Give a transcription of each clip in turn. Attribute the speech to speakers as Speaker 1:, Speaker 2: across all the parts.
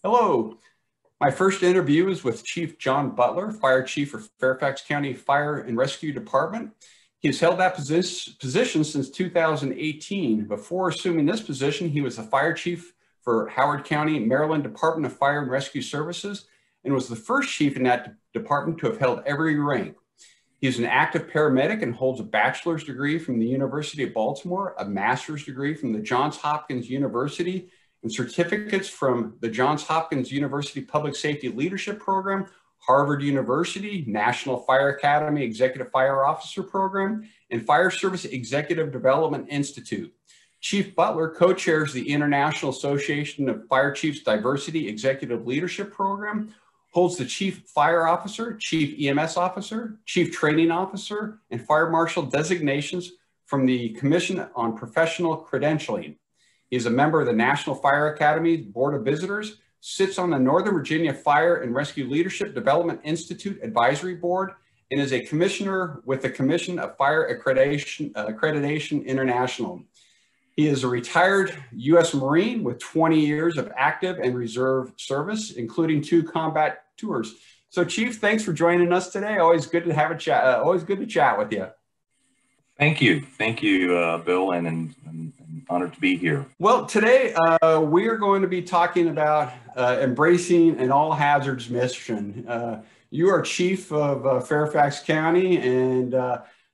Speaker 1: Hello. My first interview is with Chief John Butler, Fire Chief for Fairfax County Fire and Rescue Department. He has held that position since 2018. Before assuming this position, he was the Fire Chief for Howard County, Maryland Department of Fire and Rescue Services, and was the first chief in that department to have held every rank. He is an active paramedic and holds a bachelor's degree from the University of Baltimore, a master's degree from the Johns Hopkins University, and certificates from the Johns Hopkins University Public Safety Leadership Program, Harvard University, National Fire Academy Executive Fire Officer Program, and Fire Service Executive Development Institute. Chief Butler co-chairs the International Association of Fire Chiefs Diversity Executive Leadership Program, holds the Chief Fire Officer, Chief EMS Officer, Chief Training Officer, and Fire Marshal designations from the Commission on Professional Credentialing. He is a member of the National Fire Academy Board of Visitors, sits on the Northern Virginia Fire and Rescue Leadership Development Institute Advisory Board, and is a commissioner with the Commission of Fire Accreditation International. He is a retired U.S. Marine with 20 years of active and reserve service, including 2 combat tours. So, Chief, thanks for joining us today. Always good to have a chat. Always good to chat with you.
Speaker 2: Thank you, Bill, and honored to be here.
Speaker 1: Well, today we are going to be talking about embracing an all hazards mission. You are chief of Fairfax County, and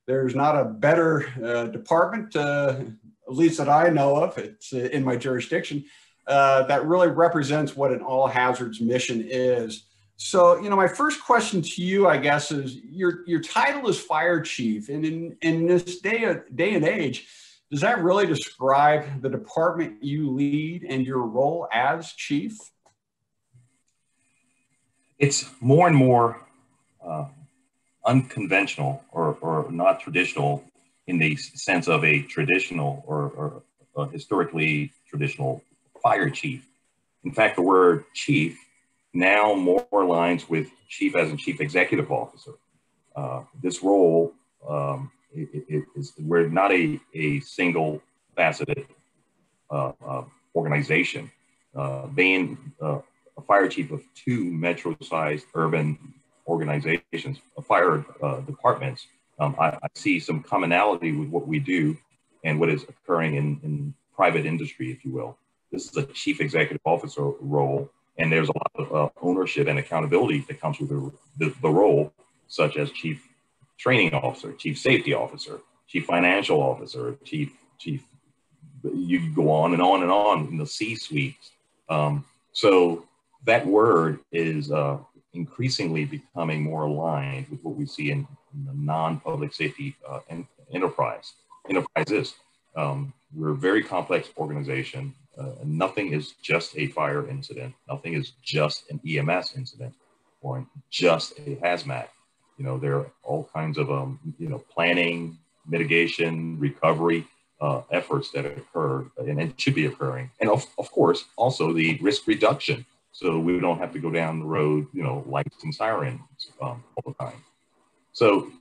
Speaker 1: there's not a better department, at least that I know of, it's in my jurisdiction, that really represents what an all hazards mission is. So, my first question to you, I guess, is your title is fire chief, and in this day and age, does that really describe the department you lead and your role as chief?
Speaker 2: It's more and more unconventional or not traditional in the sense of a traditional or a historically traditional fire chief. In fact, the word chief now more aligns with chief as in chief executive officer. This role, we're not a single faceted organization. Being a fire chief of 2 metro-sized urban organizations, fire departments, I see some commonality with what we do and what is occurring in private industry, if you will. This is a chief executive officer role, and there's a lot of ownership and accountability that comes with the role, such as chief training officer, chief safety officer, chief financial officer, chief, you go on and on and on in the C-suite. So that word is increasingly becoming more aligned with what we see in the non-public safety enterprises. We're a very complex organization. Nothing is just a fire incident. Nothing is just an EMS incident or just a hazmat. There are all kinds of, planning, mitigation, recovery efforts that occur and should be occurring. And of course, also the risk reduction. So we don't have to go down the road, lights and sirens all the time. So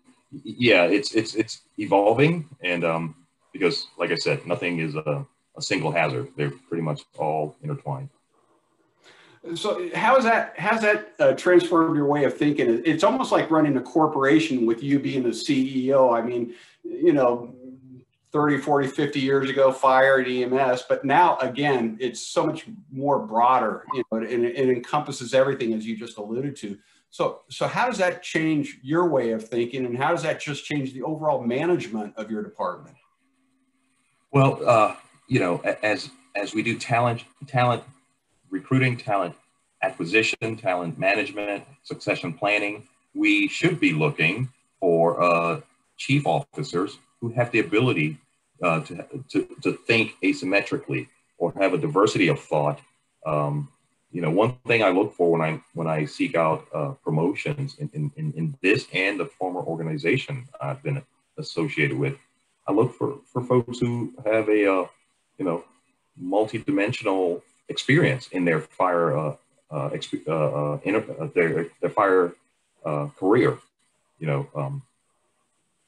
Speaker 2: yeah, it's evolving. And because like I said, nothing is a single hazard. They're pretty much all intertwined.
Speaker 1: So has that transformed your way of thinking? It's almost like running a corporation with you being the CEO. I mean, 30, 40, 50 years ago, fire and EMS, but now again, it's so much more broader, and it encompasses everything, as you just alluded to. So how does that change your way of thinking, and how does that just change the overall management of your department?
Speaker 2: Well, as we do talent recruiting, talent acquisition, talent management, succession planning, we should be looking for chief officers who have the ability to think asymmetrically or have a diversity of thought. One thing I look for when I seek out promotions in this and the former organization I've been associated with, I look for folks who have a multi-dimensional experience in their fire their fire career.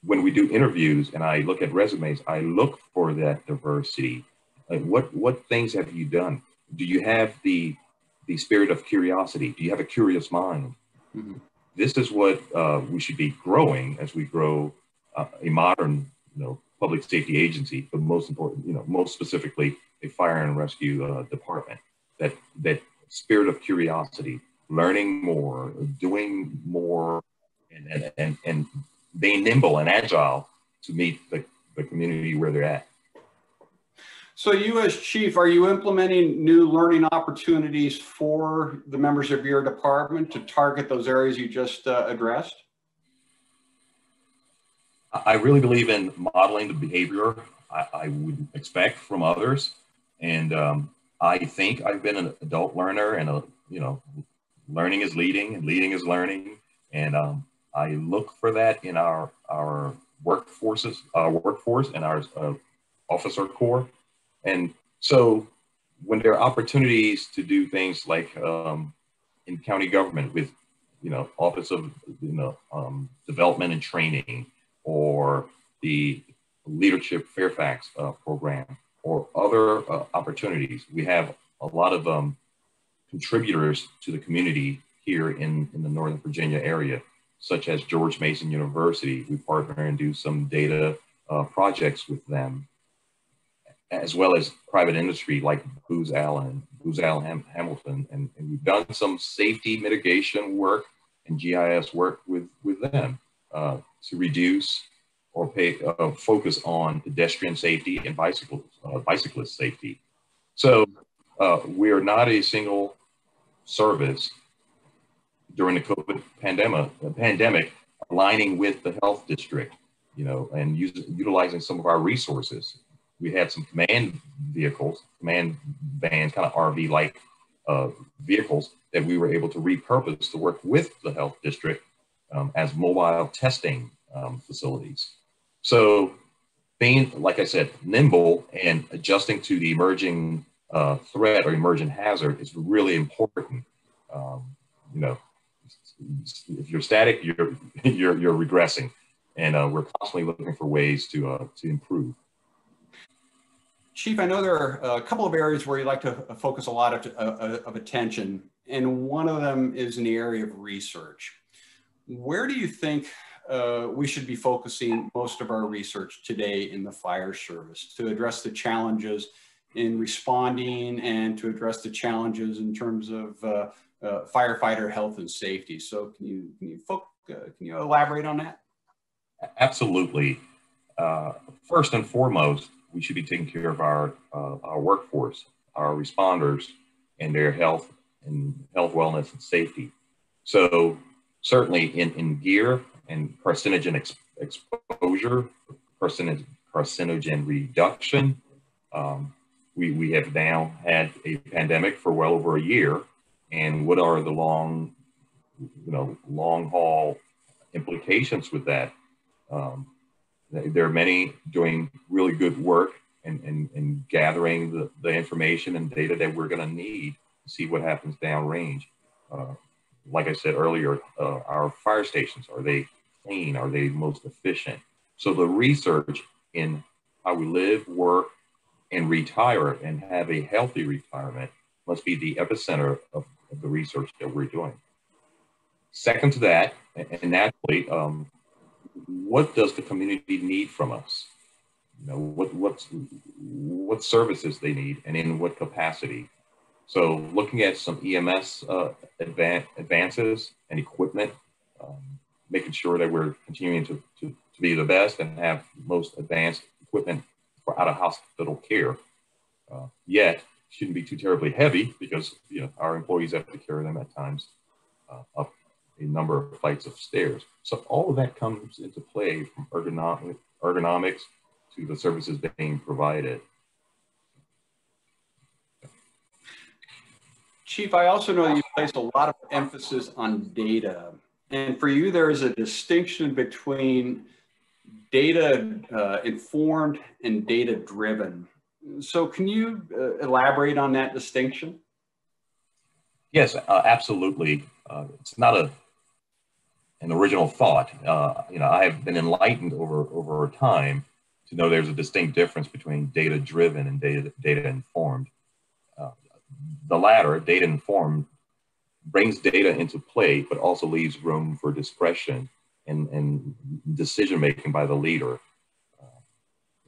Speaker 2: When we do interviews and I look at resumes, I look for that diversity. Like what things have you done? Do you have the the spirit of curiosity. Do you have a curious mind? Mm-hmm. This is what we should be growing as we grow a modern, public safety agency, but most important, most specifically, a fire and rescue department. That spirit of curiosity, learning more, doing more, and being nimble and agile to meet the community where they're at.
Speaker 1: So you as chief, are you implementing new learning opportunities for the members of your department to target those areas you just addressed?
Speaker 2: I really believe in modeling the behavior I would expect from others. And I think I've been an adult learner, and learning is leading and leading is learning. And I look for that in our workforce and our officer corps. And so when there are opportunities to do things like in county government with, Office of, Development and Training, or the Leadership Fairfax program, or other opportunities, we have a lot of contributors to the community here in the Northern Virginia area, such as George Mason University. We partner and do some data projects with them, as well as private industry like Booz Allen Hamilton, and we've done some safety mitigation work and GIS work with them to reduce or focus on pedestrian safety and bicyclist safety. So we are not a single service during the COVID pandemic aligning with the health district, and utilizing some of our resources. We had some command vehicles, command vans, kind of RV-like vehicles that we were able to repurpose to work with the health district as mobile testing facilities. So being, like I said, nimble and adjusting to the emerging threat or emergent hazard is really important. If you're static, you're regressing, and we're constantly looking for ways to improve.
Speaker 1: Chief, I know there are a couple of areas where you like to focus a lot of attention, and one of them is in the area of research. Where do you think we should be focusing most of our research today in the fire service to address the challenges in responding and to address the challenges in terms of firefighter health and safety? So can you elaborate on that?
Speaker 2: Absolutely. First and foremost, we should be taking care of our workforce, our responders, and their health, wellness, and safety. So certainly in gear and carcinogen exposure, carcinogen reduction, we have now had a pandemic for well over a year. And what are the long haul implications with that? There are many doing really good work and gathering the information and data that we're going to need to see what happens downrange. Like I said earlier, our fire stations, are they clean? Are they most efficient? So the research in how we live, work, and retire and have a healthy retirement must be the epicenter of the research that we're doing. Second to that, and naturally, what does the community need from us? What services they need and in what capacity? So looking at some EMS advances and equipment, making sure that we're continuing to be the best and have most advanced equipment for out-of-hospital care. Yet shouldn't be too terribly heavy, because our employees have to carry them at times up a number of flights of stairs. So all of that comes into play, from ergonomics to the services being provided.
Speaker 1: Chief, I also know you place a lot of emphasis on data. And for you, there is a distinction between data informed and data driven. So can you elaborate on that distinction?
Speaker 2: Yes, absolutely. It's not an original thought. I have been enlightened over time to know there's a distinct difference between data driven and data informed. the latter, data informed, brings data into play, but also leaves room for discretion and decision making by the leader.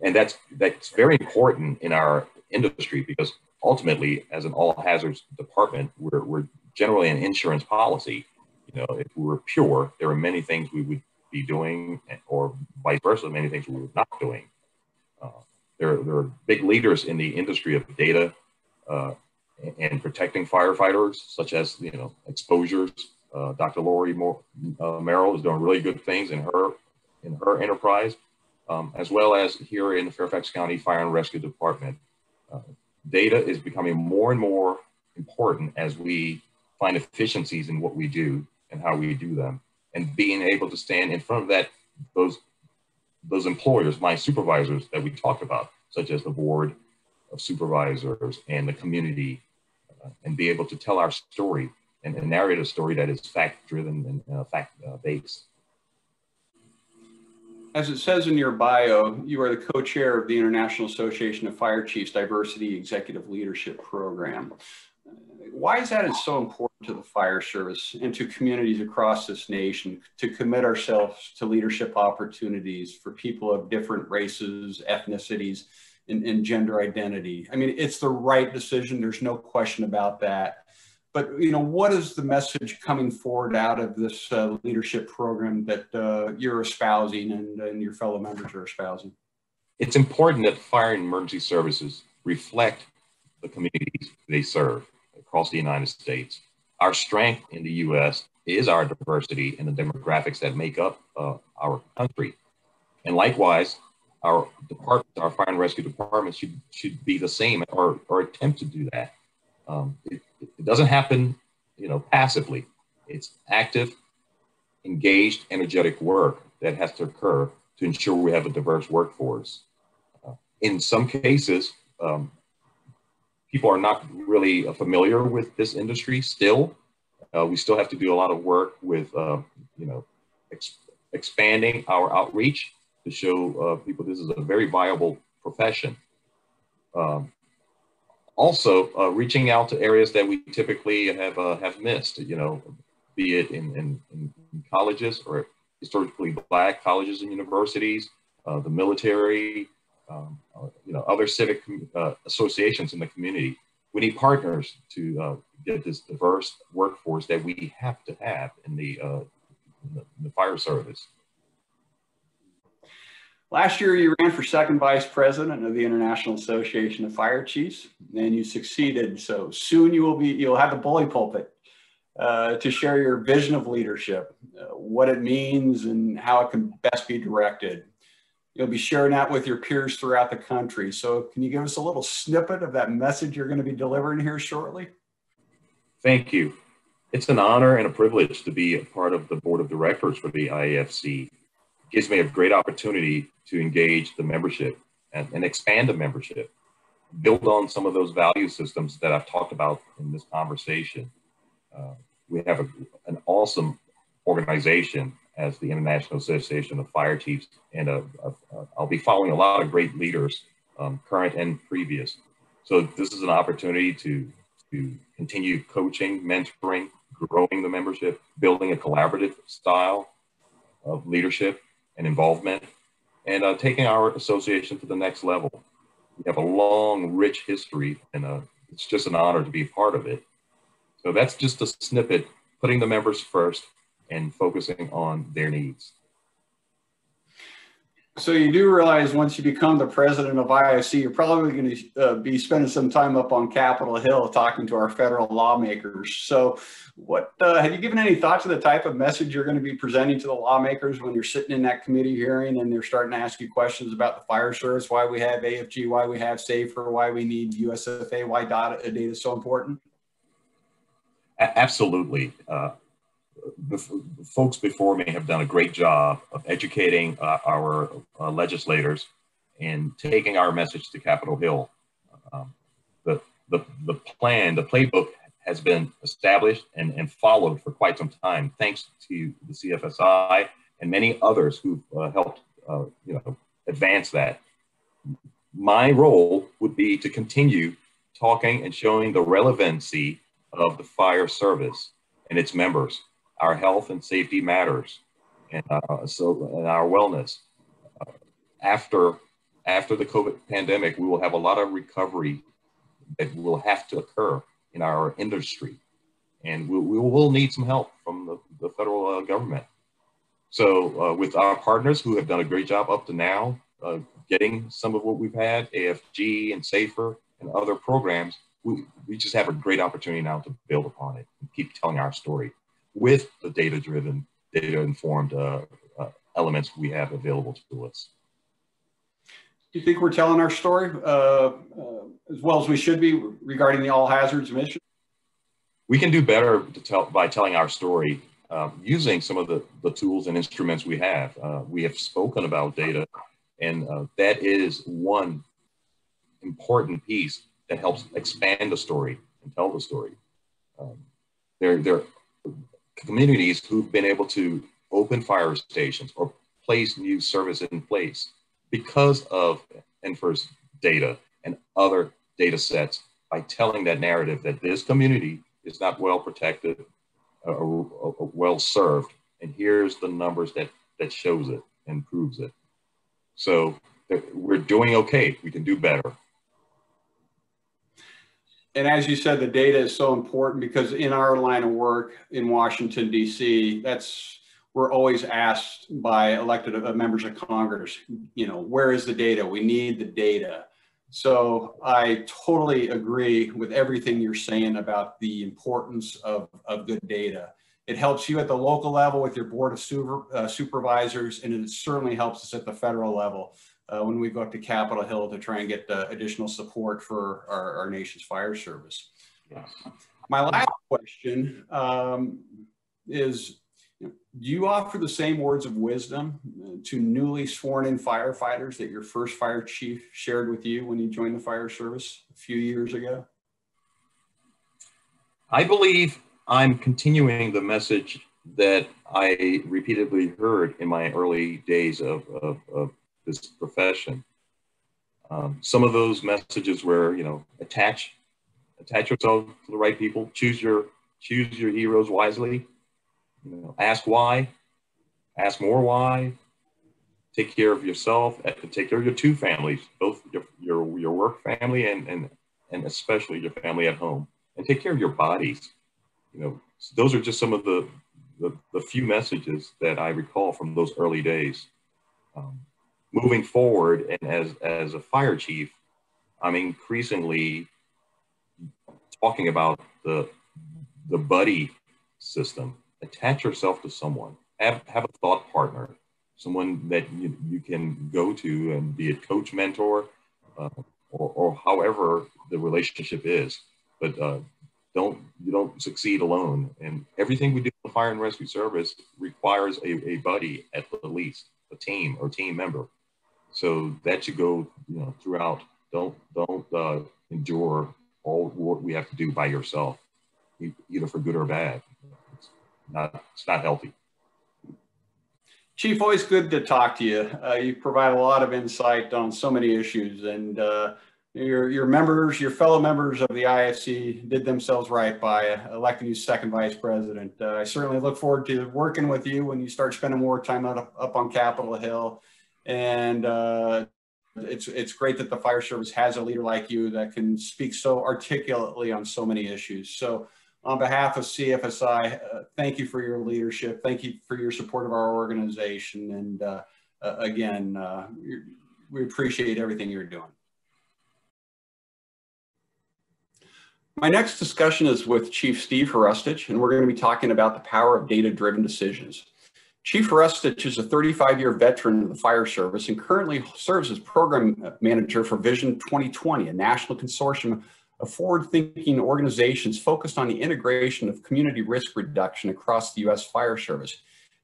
Speaker 2: And that's very important in our industry, because ultimately, as an all hazards department, we're generally an insurance policy. You know, if we were pure, there are many things we would be doing, or vice versa, many things we were not doing. There are big leaders in the industry of data and protecting firefighters, such as, you know, exposures. Dr. Lori Merrill is doing really good things in her enterprise, as well as here in the Fairfax County Fire and Rescue Department. Data is becoming more and more important as we find efficiencies in what we do and how we do them, and being able to stand in front of those employers, my supervisors that we talked about, such as the board of supervisors and the community, and be able to tell our story and narrate a story that is fact-driven and fact-based.
Speaker 1: As it says in your bio, you are the co-chair of the International Association of Fire Chiefs Diversity Executive Leadership Program. Why is that so important to the fire service and to communities across this nation to commit ourselves to leadership opportunities for people of different races, ethnicities, and gender identity? I mean, it's the right decision. There's no question about that. But, you know, what is the message coming forward out of this leadership program that you're espousing and your fellow members are espousing?
Speaker 2: It's important that fire and emergency services reflect the communities they serve across the United States. Our strength in the U.S. is our diversity and the demographics that make up our country. And likewise, our departments, our fire and rescue departments should be the same, or attempt to do that. It doesn't happen, you know, passively. It's active, engaged, energetic work that has to occur to ensure we have a diverse workforce. In some cases, people are not really familiar with this industry still. We still have to do a lot of work with, you know, expanding our outreach to show people this is a very viable profession. Also, reaching out to areas that we typically have missed, you know, be it in colleges or historically Black colleges and universities, the military, you know, other civic associations in the community. We need partners to get this diverse workforce that we have to have in the fire service.
Speaker 1: Last year, you ran for second vice president of the International Association of Fire Chiefs, and you succeeded. So soon you'll have the bully pulpit to share your vision of leadership, what it means and how it can best be directed. You'll be sharing that with your peers throughout the country. So can you give us a little snippet of that message you're going to be delivering here shortly?
Speaker 2: Thank you. It's an honor and a privilege to be a part of the board of directors for the IFC. It gives me a great opportunity to engage the membership and expand the membership, build on some of those value systems that I've talked about in this conversation. We have an awesome organization as the International Association of Fire Chiefs, and I'll be following a lot of great leaders, current and previous. So this is an opportunity to continue coaching, mentoring, growing the membership, building a collaborative style of leadership and involvement, and taking our association to the next level. We have a long, rich history, and it's just an honor to be a part of it. So that's just a snippet, putting the members first and focusing on their needs.
Speaker 1: So you do realize once you become the president of IFC, you're probably going to be spending some time up on Capitol Hill talking to our federal lawmakers. So what have you given any thought to the type of message you're going to be presenting to the lawmakers when you're sitting in that committee hearing and they're starting to ask you questions about the fire service, why we have AFG, why we have SAFER, why we need USFA, why data is so important?
Speaker 2: Absolutely. The folks before me have done a great job of educating our legislators and taking our message to Capitol Hill. The plan, the playbook has been established and followed for quite some time, thanks to the CFSI and many others who've helped advance that. My role would be to continue talking and showing the relevancy of the fire service and its members. Our health and safety matters, and and our wellness. After the COVID pandemic, we will have a lot of recovery that will have to occur in our industry, and we will need some help from the federal government. So with our partners who have done a great job up to now, getting some of what we've had, AFG and SAFER and other programs, we just have a great opportunity now to build upon it and keep telling our story with the data-driven, data-informed elements we have available to us.
Speaker 1: Do you think we're telling our story as well as we should be regarding the all hazards mission?
Speaker 2: We can do better by telling our story using some of the tools and instruments we have. We have spoken about data, and that is one important piece that helps expand the story and tell the story. There are communities who've been able to open fire stations or place new service in place because of NFIR's data and other data sets, by telling that narrative that this community is not well protected or well served. And here's the numbers that shows it and proves it. So we're doing okay. We can do better.
Speaker 1: And as you said, the data is so important because in our line of work in Washington, D.C., we're always asked by elected members of Congress, where is the data? We need the data. So I totally agree with everything you're saying about the importance of good data. It helps you at the local level with your board of supervisors, and it certainly helps us at the federal level when we go up to Capitol Hill to try and get additional support for our nation's fire service.
Speaker 2: Yes.
Speaker 1: My last question is, do you offer the same words of wisdom to newly sworn in firefighters that your first fire chief shared with you when you joined the fire service a few years ago?
Speaker 2: I believe I'm continuing the message that I repeatedly heard in my early days of this profession. Some of those messages were, attach yourself to the right people, choose your heroes wisely. Ask why, ask more why, take care of yourself, take care of your two families, both your work family and especially your family at home, and take care of your bodies. Those are just some of the few messages that I recall from those early days. Moving forward, and as a fire chief, I'm increasingly talking about the buddy system. Attach yourself to someone. Have a thought partner, someone that you can go to and be a coach, mentor, or however the relationship is. But you don't succeed alone. And everything we do in the fire and rescue service requires a buddy at the least, a team or team member. So that should go throughout. Don't endure all what we have to do by yourself, either for good or bad. It's not healthy.
Speaker 1: Chief, always good to talk to you. You provide a lot of insight on so many issues, and your fellow members of the IFC did themselves right by electing you second vice president. I certainly look forward to working with you when you start spending more time up on Capitol Hill. And it's great that the fire service has a leader like you that can speak so articulately on so many issues. So on behalf of CFSI, thank you for your leadership. Thank you for your support of our organization. And again, we appreciate everything you're doing. My next discussion is with Chief Steve Hrustich, and we're going to be talking about the power of data-driven decisions. Chief Hrustich is a 35-year veteran of the fire service and currently serves as program manager for Vision 2020, a national consortium of forward-thinking organizations focused on the integration of community risk reduction across the U.S. Fire Service.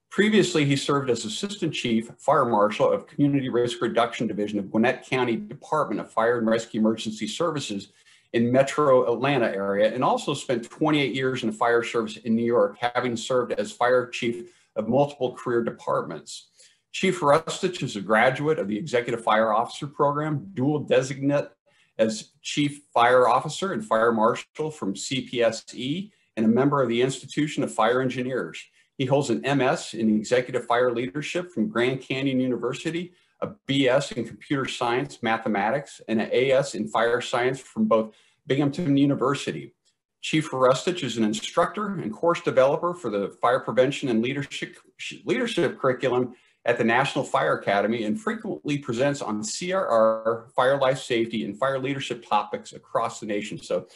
Speaker 1: Previously, he served as Assistant Chief Fire Marshal of Community Risk Reduction Division of Gwinnett County Department of Fire and Rescue Emergency Services in Metro Atlanta area, and also spent 28 years in the fire service in New York, having served as Fire Chief of multiple career departments. Chief Hrustich is a graduate of the Executive Fire Officer Program, dual designate as Chief Fire Officer and Fire Marshal from CFSI and a member of the Institution of Fire Engineers. He holds an MS in Executive Fire Leadership from Grand Canyon University, a BS in Computer Science, Mathematics, and an AS in Fire Science from both Binghamton University. Chief Hrustich is an instructor and course developer for the Fire Prevention and Leadership curriculum at the National Fire Academy and frequently presents on CRR, fire life safety, and fire leadership topics across the nation. So,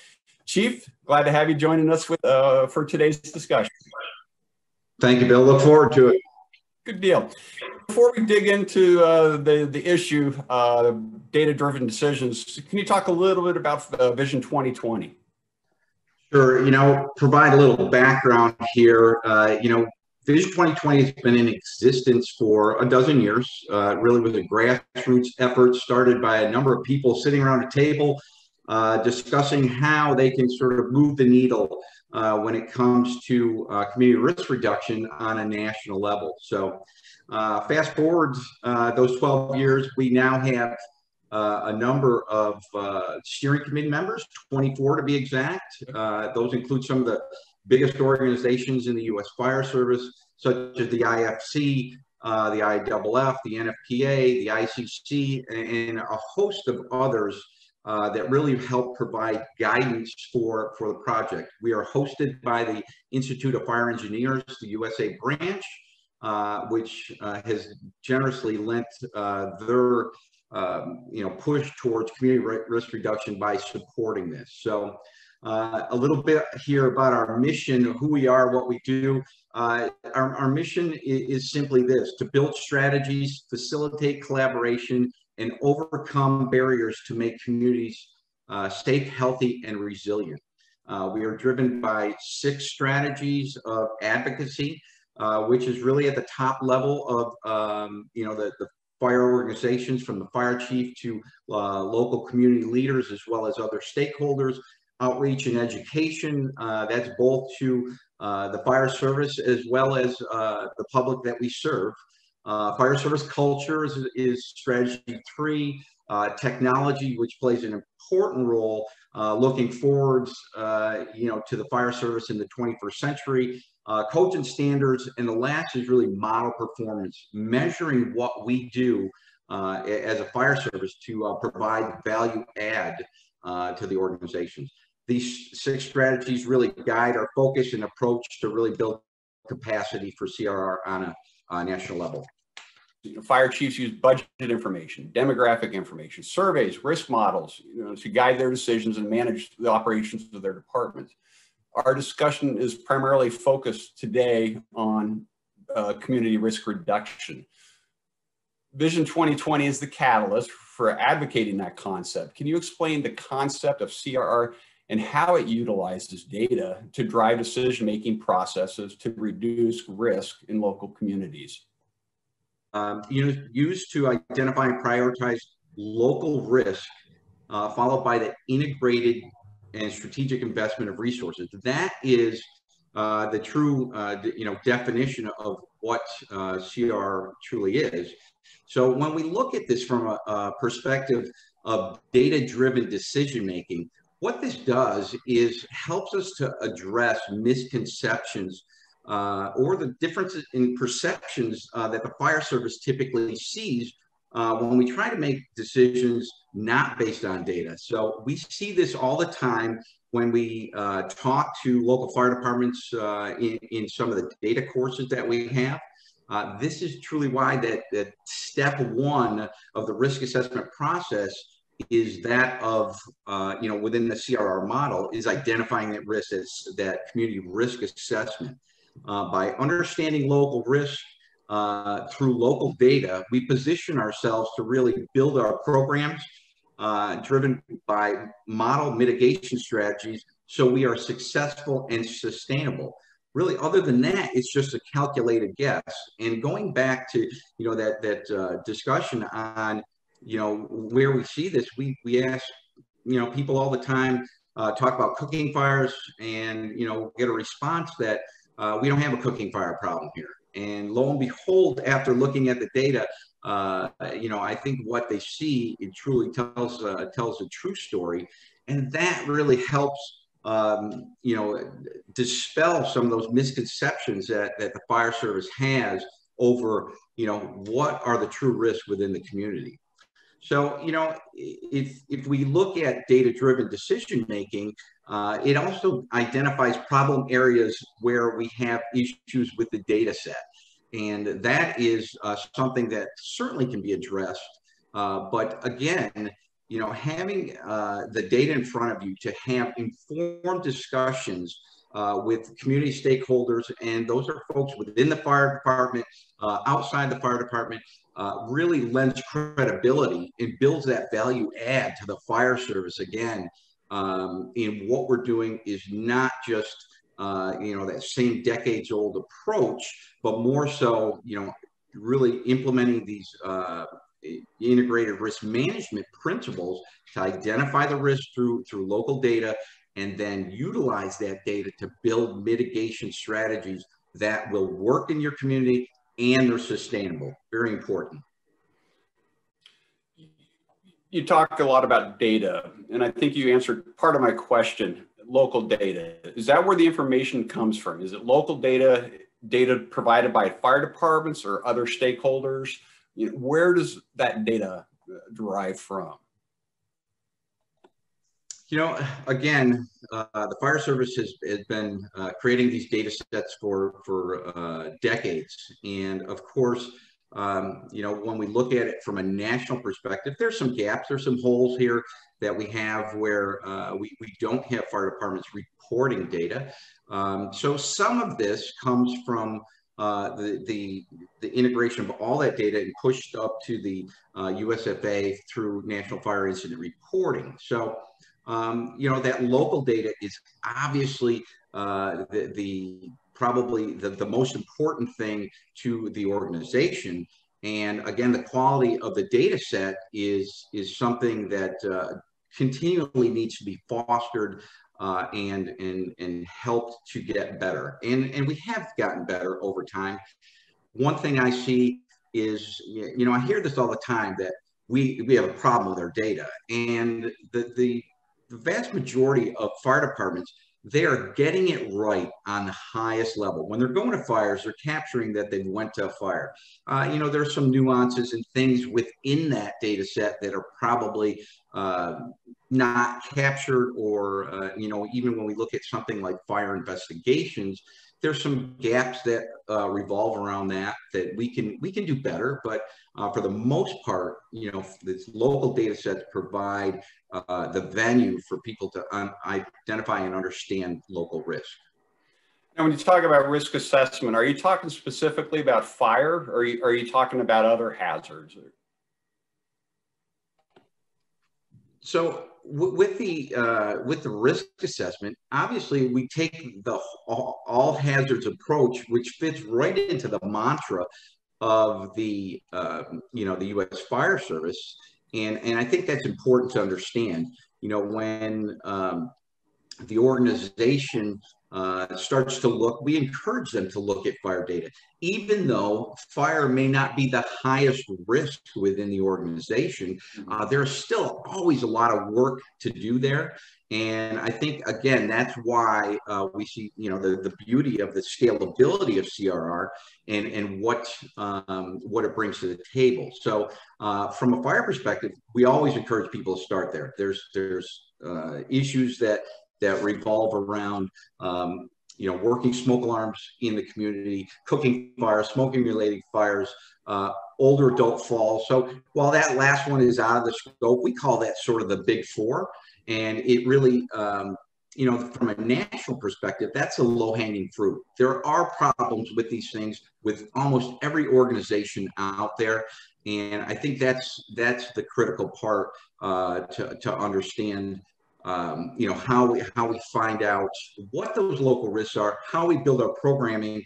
Speaker 1: Chief, glad to have you joining us for today's discussion.
Speaker 3: Thank you, Bill. Look forward to it.
Speaker 1: Good deal. Before we dig into the issue, data-driven decisions, can you talk a little bit about Vision 2020?
Speaker 3: Sure. Provide a little background here. Vision 2020 has been in existence for a dozen years. It really was a grassroots effort started by a number of people sitting around a table discussing how they can sort of move the needle when it comes to community risk reduction on a national level. So fast forward those 12 years, we now have a number of steering committee members, 24 to be exact. Those include some of the biggest organizations in the U.S. Fire Service, such as the IFC, the IWF, the NFPA, the ICC, and a host of others that really help provide guidance for the project. We are hosted by the Institute of Fire Engineers, the USA branch, which has generously lent their push towards community risk reduction by supporting this. So a little bit here about our mission, who we are, what we do. Our mission is simply this: to build strategies, facilitate collaboration, and overcome barriers to make communities safe, healthy, and resilient. We are driven by 6 strategies of advocacy, which is really at the top level of the fire organizations, from the fire chief to local community leaders, as well as other stakeholders. Outreach and education, that's both to the fire service as well as the public that we serve. Fire service culture is strategy 3. Technology, which plays an important role looking forwards, to the fire service in the 21st century. Codes and standards, and the last is really model performance, measuring what we do as a fire service to provide value add to the organizations. These 6 strategies really guide our focus and approach to really build capacity for CRR on a national level.
Speaker 1: Fire chiefs use budget information, demographic information, surveys, risk models, to guide their decisions and manage the operations of their departments. Our discussion is primarily focused today on community risk reduction. Vision 2020 is the catalyst for advocating that concept. Can you explain the concept of CRR and how it utilizes data to drive decision-making processes to reduce risk in local communities?
Speaker 3: Used to identify and prioritize local risk, followed by the integrated and strategic investment of resources. That is the true, definition of what CR truly is. So when we look at this from a perspective of data-driven decision-making, what this does is helps us to address misconceptions or the differences in perceptions that the fire service typically sees when we try to make decisions not based on data. So we see this all the time when we talk to local fire departments in some of the data courses that we have. This is truly why that step 1 of the risk assessment process is that of, within the CRR model, is identifying that risk as that community risk assessment. By understanding local risk through local data, we position ourselves to really build our programs driven by model mitigation strategies so we are successful and sustainable. Really, other than that, it's just a calculated guess. And going back to, that discussion on, where we see this, we ask, people all the time, talk about cooking fires and, get a response that we don't have a cooking fire problem here. And lo and behold, after looking at the data, I think what they see, it truly tells a true story, and that really helps dispel some of those misconceptions that the fire service has over what are the true risks within the community. So, if we look at data-driven decision-making, it also identifies problem areas where we have issues with the data set. And that is something that certainly can be addressed. But again, having the data in front of you to have informed discussions with community stakeholders, and those are folks within the fire department, outside the fire department, really lends credibility and builds that value add to the fire service again. In what we're doing is not just that same decades old approach, but more so, really implementing these integrated risk management principles to identify the risk through local data, and then utilize that data to build mitigation strategies that will work in your community and they're sustainable. Very important.
Speaker 1: You talked a lot about data, and I think you answered part of my question. Local data, is that where the information comes from? Is it local data provided by fire departments or other stakeholders? Where does that data derive from?
Speaker 3: Again, the fire service has been creating these data sets for decades. And of course, when we look at it from a national perspective, there's some gaps, there's some holes here that we have where we don't have fire departments reporting data. So some of this comes from the integration of all that data and pushed up to the USFA through National Fire Incident Reporting. So, that local data is obviously probably the most important thing to the organization. And again, the quality of the data set is something that continually needs to be fostered and helped to get better. And we have gotten better over time. One thing I see is, I hear this all the time, that we have a problem with our data. And the vast majority of fire departments, they are getting it right on the highest level. When they're going to fires, they're capturing that they went to a fire. There's some nuances and things within that data set that are probably not captured, or, even when we look at something like fire investigations, there's some gaps that revolve around that we can do better. But for the most part, these local data sets provide the venue for people to identify and understand local risk.
Speaker 1: Now, when you talk about risk assessment, are you talking specifically about fire, or are you talking about other hazards?
Speaker 3: So with the risk assessment, obviously we take the all hazards approach, which fits right into the mantra of the the U.S. Fire Service, and I think that's important to understand. When the organization starts to look, we encourage them to look at fire data, even though fire may not be the highest risk within the organization. There's still always a lot of work to do there. And I think, again, that's why we see, the beauty of the scalability of CRR and what it brings to the table. So from a fire perspective, we always encourage people to start there. There's issues that revolve around, working smoke alarms in the community, cooking fires, smoking related fires, older adult falls. So while that last one is out of the scope, we call that sort of the big four. And it really, from a national perspective, that's a low-hanging fruit. There are problems with these things with almost every organization out there. And I think that's the critical part to understand, how we find out what those local risks are, how we build our programming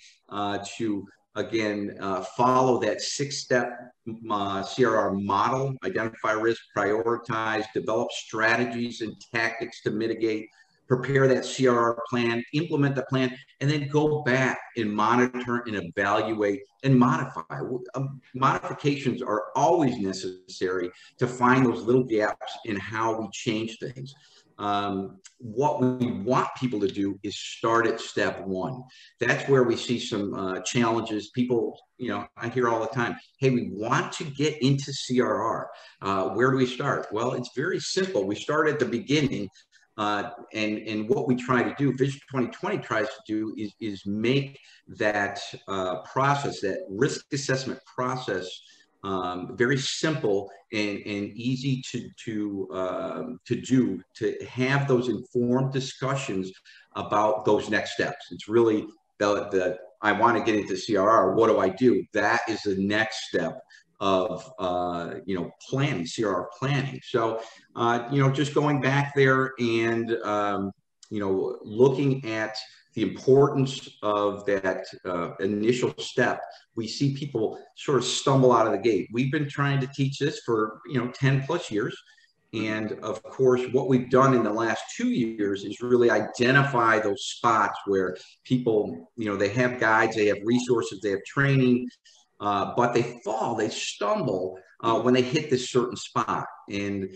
Speaker 3: to, again, follow that 6-step CRR model: identify risk, prioritize, develop strategies and tactics to mitigate, prepare that CRR plan, implement the plan, and then go back and monitor and evaluate and modify. Modifications are always necessary to find those little gaps in how we change things. What we want people to do is start at step one. That's where we see some challenges. People, I hear all the time, hey, we want to get into CRR. Where do we start? Well, it's very simple. We start at the beginning. And what we try to do, Vision 2020 tries to do is make that process, that risk assessment process, very simple and easy to do, to have those informed discussions about those next steps. It's really the I want to get into CRR. What do I do? That is the next step of planning, CRR planning. So just going back there and looking at the importance of that initial step, we see people sort of stumble out of the gate. We've been trying to teach this for 10 plus years. And of course, what we've done in the last 2 years is really identify those spots where people, they have guides, they have resources, they have training, but they stumble when they hit this certain spot. And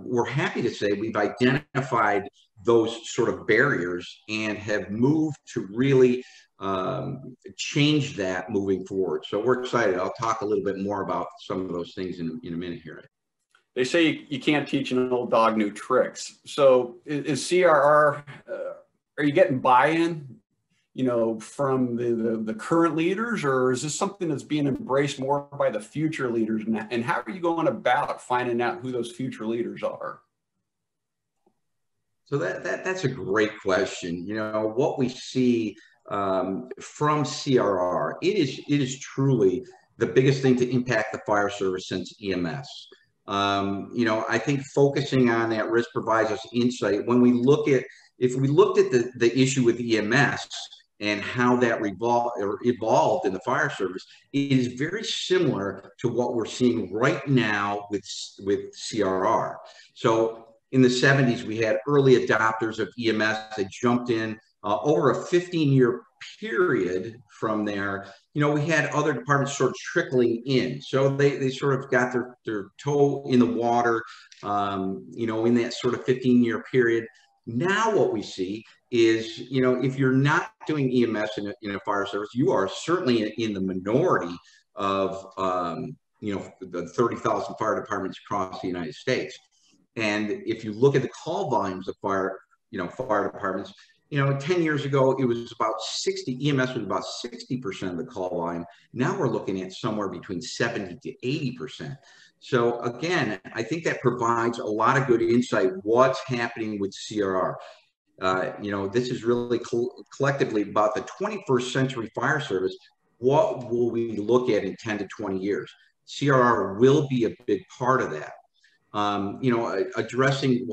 Speaker 3: we're happy to say we've identified those sort of barriers and have moved to really change that moving forward. So we're excited. I'll talk a little bit more about some of those things in a minute here.
Speaker 1: They say you can't teach an old dog new tricks. So is CRR, are you getting buy-in, from the current leaders, or is this something that's being embraced more by the future leaders? And how are you going about finding out who those future leaders are?
Speaker 3: So that's a great question. What we see from CRR, it is truly the biggest thing to impact the fire service since EMS. I think focusing on that risk provides us insight. If we looked at the issue with EMS and how that evolved in the fire service, it is very similar to what we're seeing right now with CRR. So in the 70s, we had early adopters of EMS that jumped in. Over a 15-year period from there, we had other departments sort of trickling in. So they sort of got their toe in the water, in that sort of 15-year period. Now what we see is, if you're not doing EMS in a fire service, you are certainly in the minority of, the 30,000 fire departments across the United States. And if you look at the call volumes of fire departments, 10 years ago, it was about 60, EMS was about 60% of the call volume. Now we're looking at somewhere between 70 to 80%. So again, I think that provides a lot of good insight what's happening with CRR. This is really collectively about the 21st century fire service. What will we look at in 10 to 20 years? CRR will be a big part of that. Addressing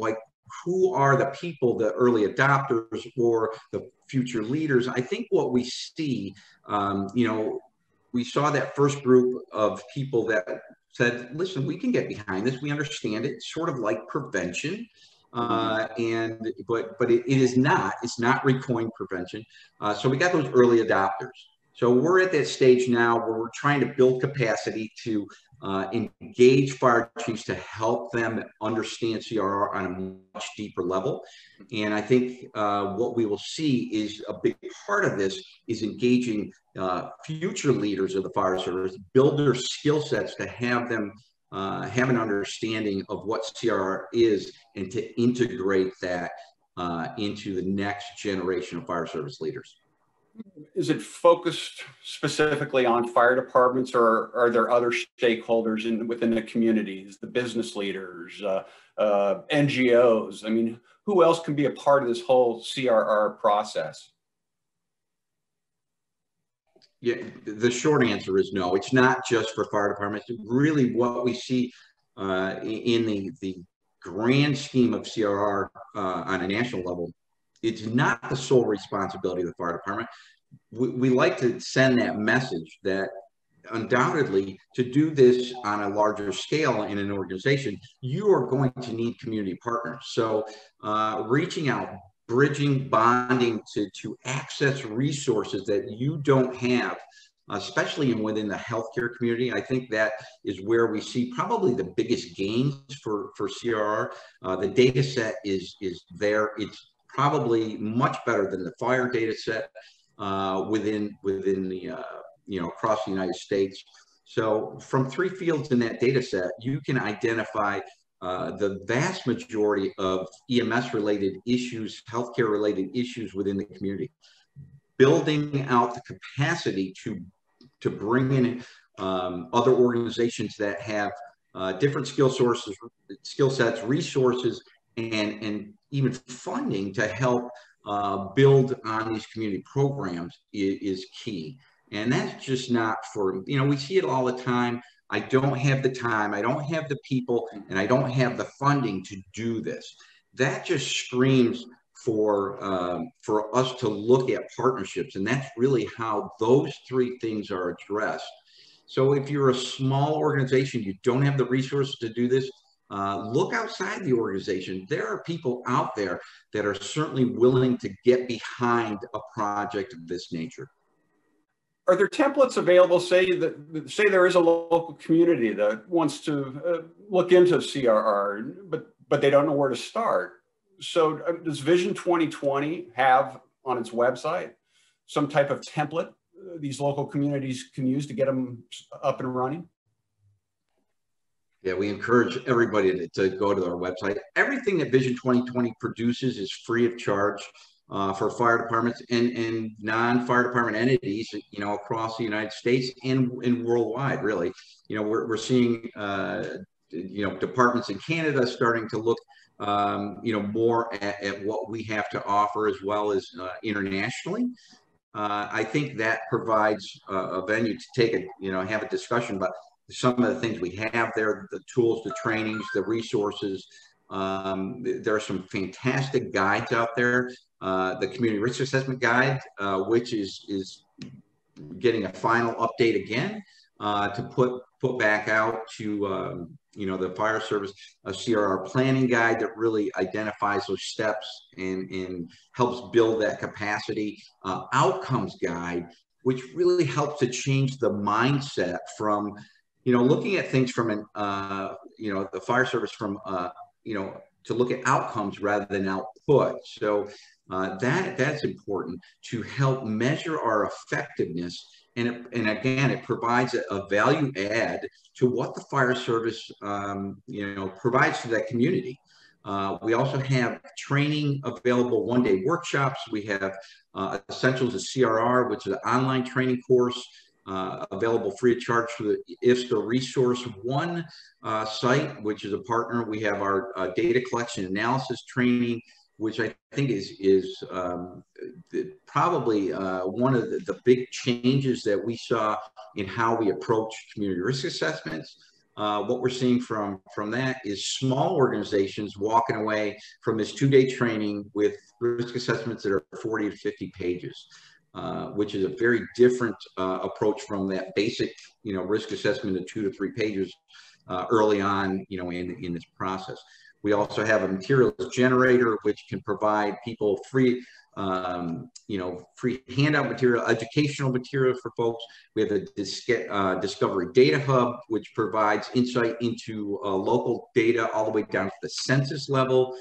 Speaker 3: who are the people, the early adopters or the future leaders. I think what we see, we saw that first group of people that said, listen, we can get behind this. We understand it. It's sort of like prevention. But it is not, it's not recoiling prevention. So we got those early adopters. So we're at that stage now where we're trying to build capacity to engage fire chiefs to help them understand CRR on a much deeper level. And I think what we will see is a big part of this is engaging future leaders of the fire service, build their skill sets to have them have an understanding of what CRR is and to integrate that into the next generation of fire service leaders.
Speaker 1: Is it focused specifically on fire departments, or are there other stakeholders within the communities, the business leaders, NGOs? I mean, who else can be a part of this whole CRR process?
Speaker 3: Yeah, the short answer is no. It's not just for fire departments. Really, what we see in the grand scheme of CRR on a national level, it's not the sole responsibility of the fire department. We like to send that message that undoubtedly to do this on a larger scale in an organization, you are going to need community partners. So reaching out, bridging, bonding to access resources that you don't have, especially within the healthcare community. I think that is where we see probably the biggest gains for CRR. The data set is there. It's probably much better than the fire data set within the, across the United States. So from 3 fields in that data set, you can identify the vast majority of EMS-related issues, healthcare-related issues within the community. Building out the capacity to bring in other organizations that have different skill sets, resources, and even funding to help build on these community programs is key. And that's just not for, we see it all the time. I don't have the time, I don't have the people, and I don't have the funding to do this. That just screams for us to look at partnerships, and that's really how those 3 things are addressed. So if you're a small organization, you don't have the resources to do this, look outside the organization. There are people out there that are certainly willing to get behind a project of this nature.
Speaker 1: Are there templates available, say there is a local community that wants to look into CRR, but they don't know where to start? So does Vision 2020 have on its website some type of template these local communities can use to get them up and running?
Speaker 3: Yeah, we encourage everybody to go to our website. Everything that Vision 2020 produces is free of charge for fire departments and non-fire department entities, across the United States and worldwide, really. We're seeing, departments in Canada starting to look, more at what we have to offer, as well as internationally. I think that provides a venue to take have a discussion about some of the things we have there, the tools, the trainings, the resources. There are some fantastic guides out there. The Community Risk Assessment Guide, which is getting a final update again to put back out to the fire service, a CRR planning guide that really identifies those steps and helps build that capacity. Outcomes guide, which really helps to change the mindset from looking at things from an the fire service from to look at outcomes rather than output. So that's important to help measure our effectiveness. And again, it provides a value add to what the fire service, provides to that community. We also have training available, one-day workshops. We have Essentials of CRR, which is an online training course available free of charge through the IFSTA Resource One site, which is a partner. We have our data collection analysis training, which I think is probably one of the big changes that we saw in how we approach community risk assessments. What we're seeing from that is small organizations walking away from this 2-day training with risk assessments that are 40 to 50 pages, which is a very different approach from that basic, risk assessment of 2 to 3 pages early on, in this process. We also have a materials generator, which can provide people free, free handout material, educational material for folks. We have a Discovery Data Hub, which provides insight into local data all the way down to the census level.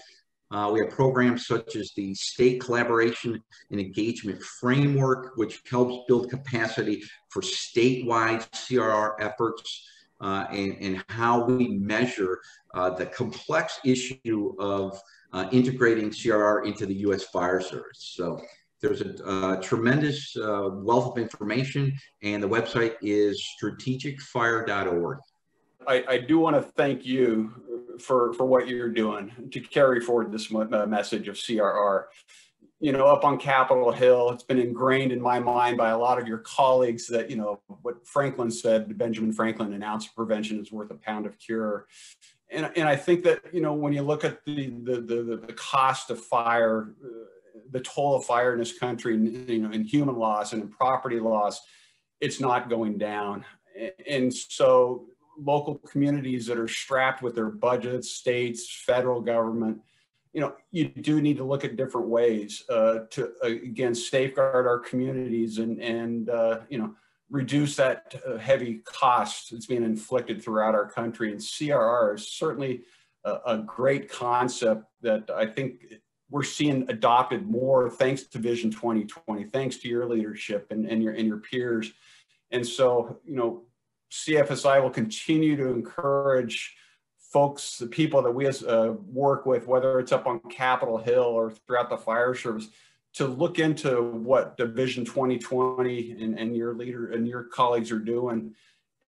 Speaker 3: We have programs such as the State Collaboration and Engagement Framework, which helps build capacity for statewide CRR efforts. And how we measure the complex issue of integrating CRR into the U.S. Fire Service. So there's a tremendous wealth of information, and the website is strategicfire.org.
Speaker 1: I do want to thank you for what you're doing to carry forward this message of CRR. Up on Capitol Hill, it's been ingrained in my mind by a lot of your colleagues that, what Franklin said, Benjamin Franklin, an ounce of prevention is worth a pound of cure. And I think that, when you look at the cost of fire, the toll of fire in this country, in human loss and in property loss, it's not going down. And so local communities that are strapped with their budgets, states, federal government, you do need to look at different ways to, again, safeguard our communities and reduce that heavy cost that's being inflicted throughout our country. And CRR is certainly a great concept that I think we're seeing adopted more thanks to Vision 2020, thanks to your leadership and your peers. And so, CFSI will continue to encourage folks, the people that we work with, whether it's up on Capitol Hill or throughout the fire service, to look into what the Vision 2020 and your leader and your colleagues are doing,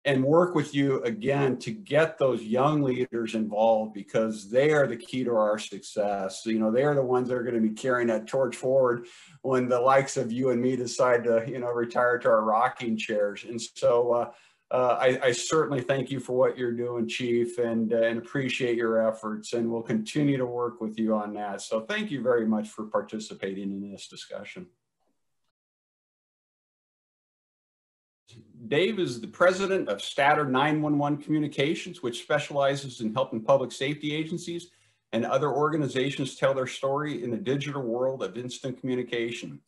Speaker 1: and work with you again to get those young leaders involved, because they are the key to our success. They are the ones that are going to be carrying that torch forward when the likes of you and me decide to, retire to our rocking chairs. And so I certainly thank you for what you're doing, Chief, and appreciate your efforts, and we'll continue to work with you on that. So thank you very much for participating in this discussion. Dave is the president of Statter 911 Communications, which specializes in helping public safety agencies and other organizations tell their story in the digital world of instant communication.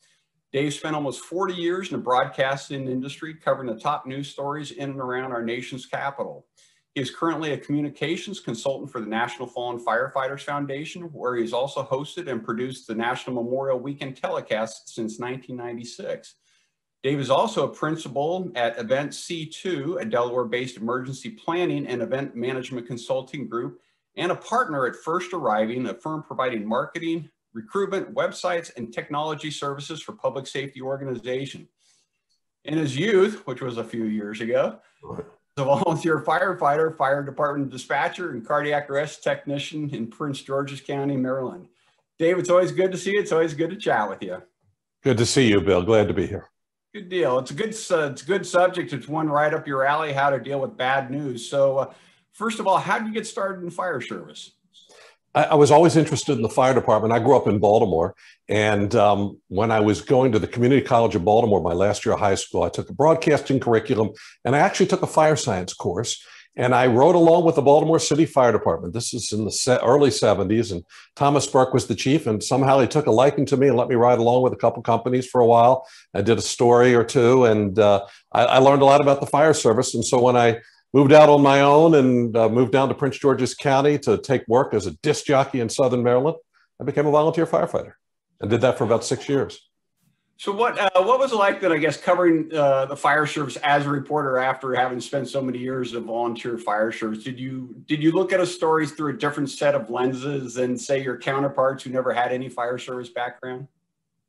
Speaker 1: Dave spent almost 40 years in the broadcasting industry, covering the top news stories in and around our nation's capital. He is currently a communications consultant for the National Fallen Firefighters Foundation, where he's also hosted and produced the National Memorial Weekend telecast since 1996. Dave is also a principal at Event C2, a Delaware-based emergency planning and event management consulting group, and a partner at First Arriving, a firm providing marketing, recruitment, websites, and technology services for public safety organizations. In his youth, which was a few years ago, a volunteer firefighter, fire department dispatcher, and cardiac arrest technician in Prince George's County, Maryland. Dave, it's always good to see you. It's always good to chat with you.
Speaker 4: Good to see you, Bill. Glad to be here.
Speaker 1: Good deal. It's a good subject. It's one right up your alley, how to deal with bad news. So first of all, how did you get started in fire service?
Speaker 4: I was always interested in the fire department. I grew up in Baltimore, and when I was going to the Community College of Baltimore, my last year of high school, I took a broadcasting curriculum, and I actually took a fire science course, and I rode along with the Baltimore City Fire Department. This is in the early 70s, and Thomas Burke was the chief, and somehow he took a liking to me and let me ride along with a couple companies for a while. I did a story or two, and I learned a lot about the fire service. And so when I moved out on my own and moved down to Prince George's County to take work as a disc jockey in Southern Maryland, I became a volunteer firefighter and did that for about 6 years.
Speaker 1: So what was it like then, I guess, covering the fire service as a reporter after having spent so many years of volunteer fire service? Did you look at a story through a different set of lenses than, say, your counterparts who never had any fire service background?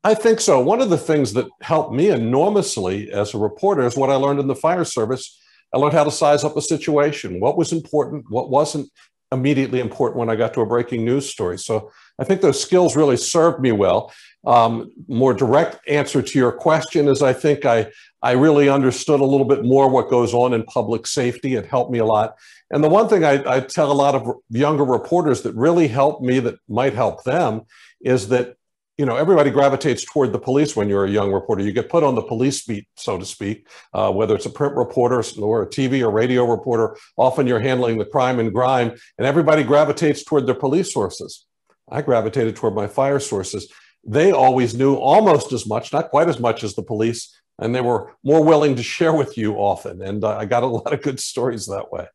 Speaker 4: I think so. One of the things that helped me enormously as a reporter is what I learned in the fire service. I learned how to size up a situation, what was important, what wasn't immediately important when I got to a breaking news story. So I think those skills really served me well. More direct answer to your question is I think I really understood a little bit more what goes on in public safety. It helped me a lot. And the one thing I tell a lot of younger reporters that really helped me, that might help them, is that everybody gravitates toward the police when you're a young reporter. You get put on the police beat, so to speak, whether it's a print reporter or a TV or radio reporter. Often you're handling the crime and grime, and everybody gravitates toward their police sources. I gravitated toward my fire sources. They always knew almost as much, not quite as much as the police, and they were more willing to share with you often. And I got a lot of good stories that way.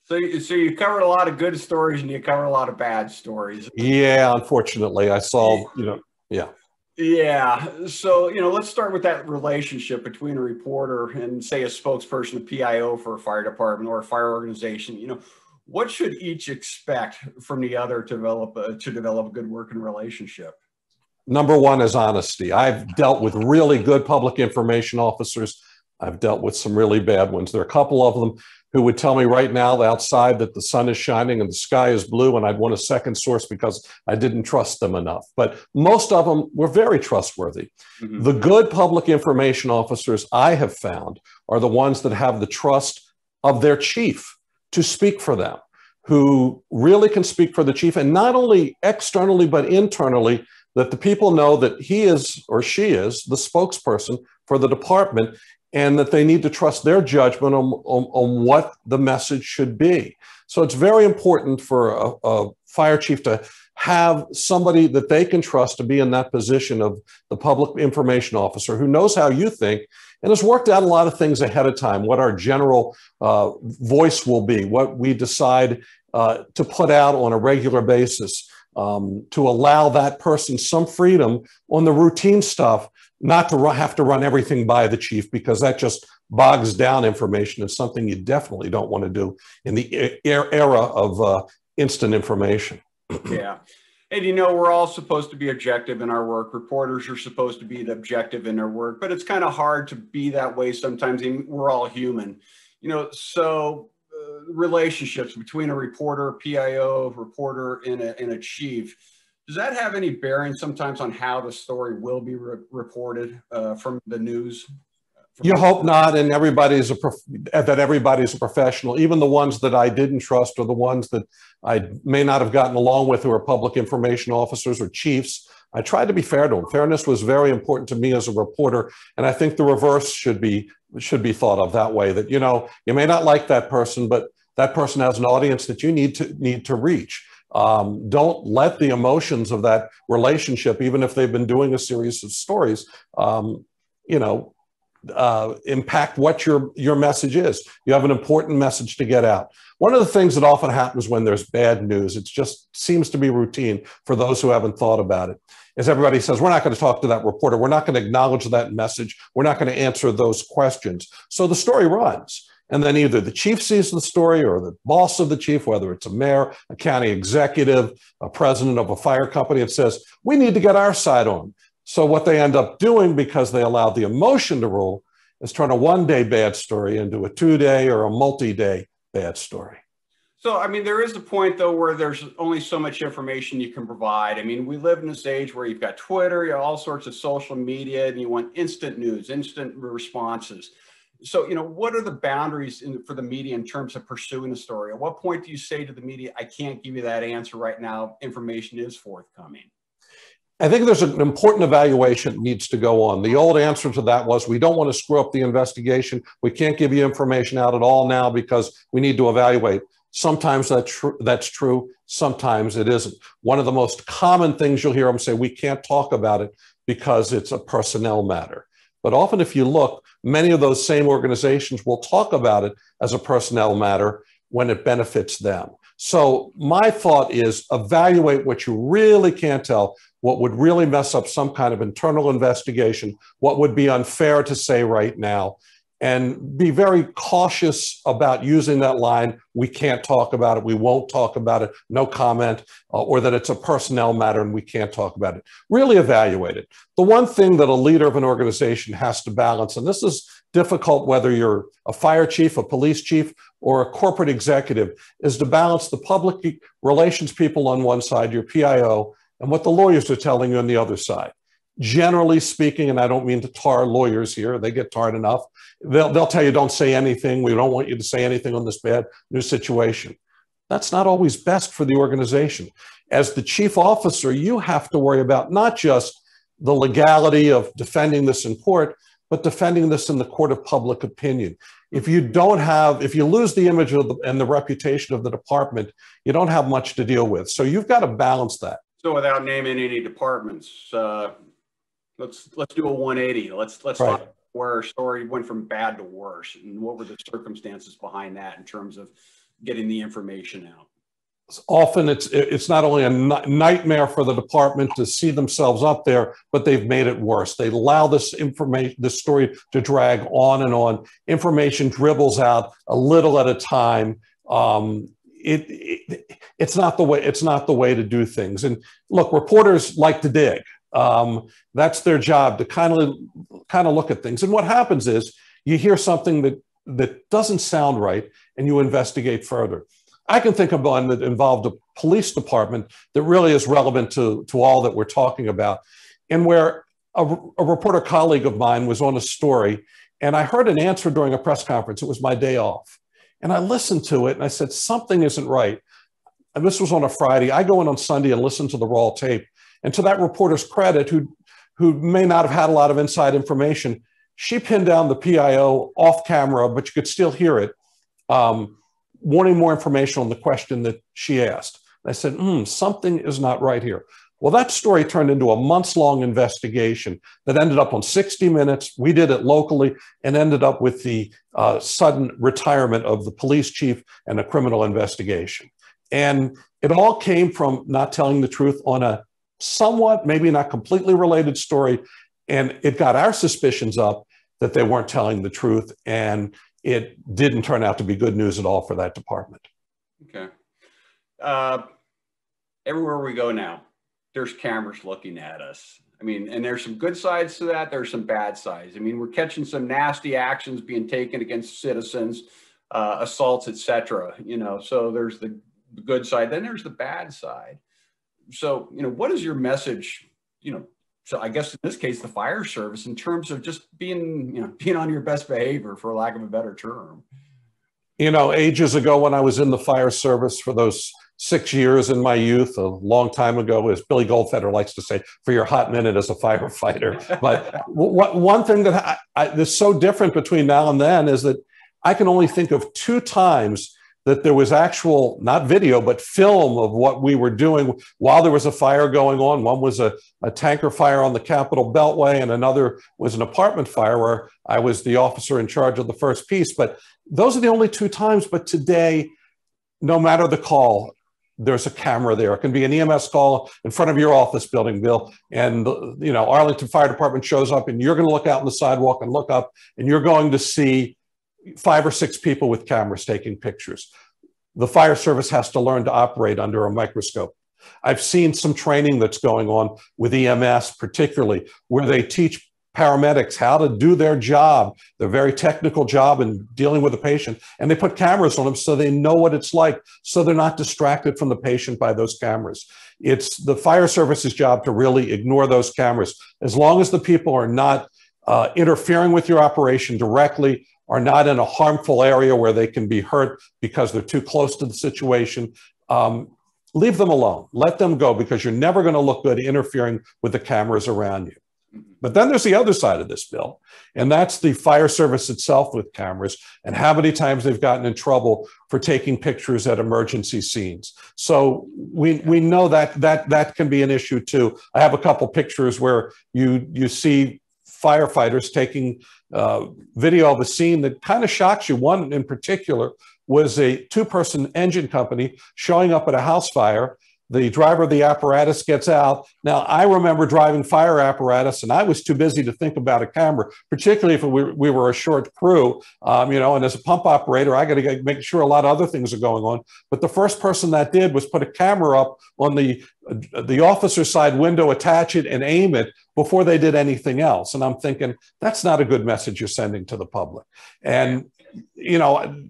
Speaker 1: So you covered a lot of good stories and you covered a lot of bad stories.
Speaker 4: Yeah, unfortunately, I saw, yeah.
Speaker 1: Yeah. So, let's start with that relationship between a reporter and, say, a spokesperson, a PIO for a fire department or a fire organization. What should each expect from the other to develop a good working relationship?
Speaker 4: Number one is honesty. I've dealt with really good public information officers. I've dealt with some really bad ones. There are a couple of them who would tell me right now outside that the sun is shining and the sky is blue, and I'd want a second source because I didn't trust them enough. But most of them were very trustworthy. Mm-hmm. The good public information officers I have found are the ones that have the trust of their chief to speak for them, who really can speak for the chief, and not only externally, but internally, that the people know that he is or she is the spokesperson for the department, and that they need to trust their judgment on what the message should be. So it's very important for a fire chief to have somebody that they can trust to be in that position of the public information officer who knows how you think and has worked out a lot of things ahead of time, what our general voice will be, what we decide to put out on a regular basis, to allow that person some freedom on the routine stuff, not to have to run everything by the chief, because that just bogs down information and something you definitely don't want to do in the era of instant information.
Speaker 1: Yeah. And you know, we're all supposed to be objective in our work. Reporters are supposed to be the objective in their work, but it's kind of hard to be that way sometimes. We're all human, you know, so relationships between a reporter, PIO, reporter, and a chief, does that have any bearing sometimes on how the story will be reported from the news?
Speaker 4: You hope not, and everybody's a professional. Even the ones that I didn't trust, or the ones that I may not have gotten along with, who are public information officers or chiefs, I tried to be fair to them. Fairness was very important to me as a reporter, and I think the reverse should be thought of that way. That, you know, you may not like that person, but that person has an audience that you need to reach. Don't let the emotions of that relationship, even if they've been doing a series of stories, you know, impact what your message is. You have an important message to get out. One of the things that often happens when there's bad news, it just seems to be routine for those who haven't thought about it, is everybody says, we're not going to talk to that reporter. We're not going to acknowledge that message. We're not going to answer those questions. So the story runs. And then either the chief sees the story, or the boss of the chief, whether it's a mayor, a county executive, a president of a fire company, it says, we need to get our side on. So what they end up doing, because they allowed the emotion to rule, is turn a one-day bad story into a two-day or a multi-day bad story.
Speaker 1: So, I mean, there is a point, though, where there's only so much information you can provide. I mean, we live in this age where you've got Twitter, you have all sorts of social media, and you want instant news, instant responses. So, you know, what are the boundaries for the media in terms of pursuing a story? At what point do you say to the media, I can't give you that answer right now, information is forthcoming?
Speaker 4: I think there's an important evaluation that needs to go on. The old answer to that was, we don't want to screw up the investigation. We can't give you information out at all now because we need to evaluate. Sometimes that's true. Sometimes it isn't. One of the most common things you'll hear them say, we can't talk about it because it's a personnel matter. But often if you look, many of those same organizations will talk about it as a personnel matter when it benefits them. So my thought is, evaluate what you really can't tell, what would really mess up some kind of internal investigation, what would be unfair to say right now, and be very cautious about using that line, we can't talk about it, we won't talk about it, no comment, or that it's a personnel matter and we can't talk about it. Really evaluate it. The one thing that a leader of an organization has to balance, and this is difficult whether you're a fire chief, a police chief, or a corporate executive, is to balance the public relations people on one side, your PIO, and what the lawyers are telling you on the other side. Generally speaking, and I don't mean to tar lawyers here, they get tarred enough, they'll tell you don't say anything, we don't want you to say anything on this bad news situation. That's not always best for the organization. As the chief officer, you have to worry about not just the legality of defending this in court, but defending this in the court of public opinion. If you lose the image and the reputation of the department, you don't have much to deal with. So you've got to balance that.
Speaker 1: So without naming any departments, let's do a 180. Let's
Speaker 4: right.
Speaker 1: talk where our story went from bad to worse, and what were the circumstances behind that in terms of getting the information out.
Speaker 4: Often it's not only a nightmare for the department to see themselves up there, but they've made it worse. They allow this story to drag on and on. Information dribbles out a little at a time. It's not the way to do things. And look, reporters like to dig. That's their job, to kind of look at things. And what happens is you hear something that doesn't sound right, and you investigate further. I can think of one that involved a police department that really is relevant to all that we're talking about, and where a reporter colleague of mine was on a story, and I heard an answer during a press conference. It was my day off. And I listened to it, and I said, something isn't right. And this was on a Friday. I go in on Sunday and listen to the raw tape. And to that reporter's credit, who may not have had a lot of inside information, she pinned down the PIO off camera, but you could still hear it, wanting more information on the question that she asked. I said, something is not right here. Well, that story turned into a months-long investigation that ended up on 60 Minutes. We did it locally and ended up with the sudden retirement of the police chief and a criminal investigation. And it all came from not telling the truth on a somewhat, maybe not completely related story. And it got our suspicions up that they weren't telling the truth. And it didn't turn out to be good news at all for that department.
Speaker 1: Okay. Everywhere we go now, there's cameras looking at us. I mean, and there's some good sides to that. There's some bad sides. I mean, we're catching some nasty actions being taken against citizens, assaults, etc. You know, so there's the good side. Then there's the bad side. So, you know, what is your message, you know, so I guess in this case, the fire service, in terms of just being, you know, being on your best behavior, for lack of a better term?
Speaker 4: You know, ages ago when I was in the fire service for those 6 years in my youth, a long time ago, as Billy Goldfeder likes to say, for your hot minute as a firefighter. But one thing that that's so different between now and then is that I can only think of 2 times that there was actual, not video, but film of what we were doing while there was a fire going on. One was a tanker fire on the Capitol Beltway, and another was an apartment fire where I was the officer in charge of the first piece. But those are the only 2 times. But today, no matter the call, there's a camera there. It can be an EMS call in front of your office building, Bill, and you know, Arlington Fire Department shows up, and you're going to look out on the sidewalk and look up, and you're going to see 5 or 6 people with cameras taking pictures. The fire service has to learn to operate under a microscope. I've seen some training that's going on with EMS, particularly, where they teach paramedics how to do their job, their very technical job in dealing with a patient, and they put cameras on them so they know what it's like, so they're not distracted from the patient by those cameras. It's the fire service's job to really ignore those cameras. As long as the people are not interfering with your operation directly, are not in a harmful area where they can be hurt because they're too close to the situation, leave them alone. Let them go, because you're never going to look good interfering with the cameras around you. But then there's the other side of this, Bill, and that's the fire service itself with cameras and how many times they've gotten in trouble for taking pictures at emergency scenes. So we know that can be an issue too. I have a couple pictures where you see firefighters taking video of a scene that kind of shocks you. One in particular was a 2-person engine company showing up at a house fire. The driver of the apparatus gets out. Now, I remember driving fire apparatus, and I was too busy to think about a camera, particularly if we were a short crew, you know, and as a pump operator, I got to make sure a lot of other things are going on. But the first person that did was put a camera up on the officer's side window, attach it, and aim it before they did anything else. And I'm thinking, that's not a good message you're sending to the public. And, you know,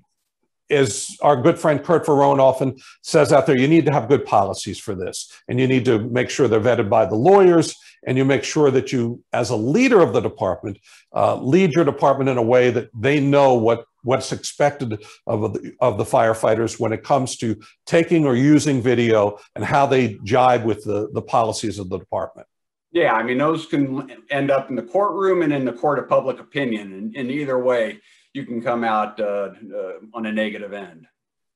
Speaker 4: as our good friend Kurt Verone often says out there, you need to have good policies for this. And you need to make sure they're vetted by the lawyers, and you make sure that you, as a leader of the department, lead your department in a way that they know what's expected of the firefighters when it comes to taking or using video and how they jibe with the policies of the department.
Speaker 1: Yeah, I mean, those can end up in the courtroom and in the court of public opinion. And either way, you can come out on a negative end.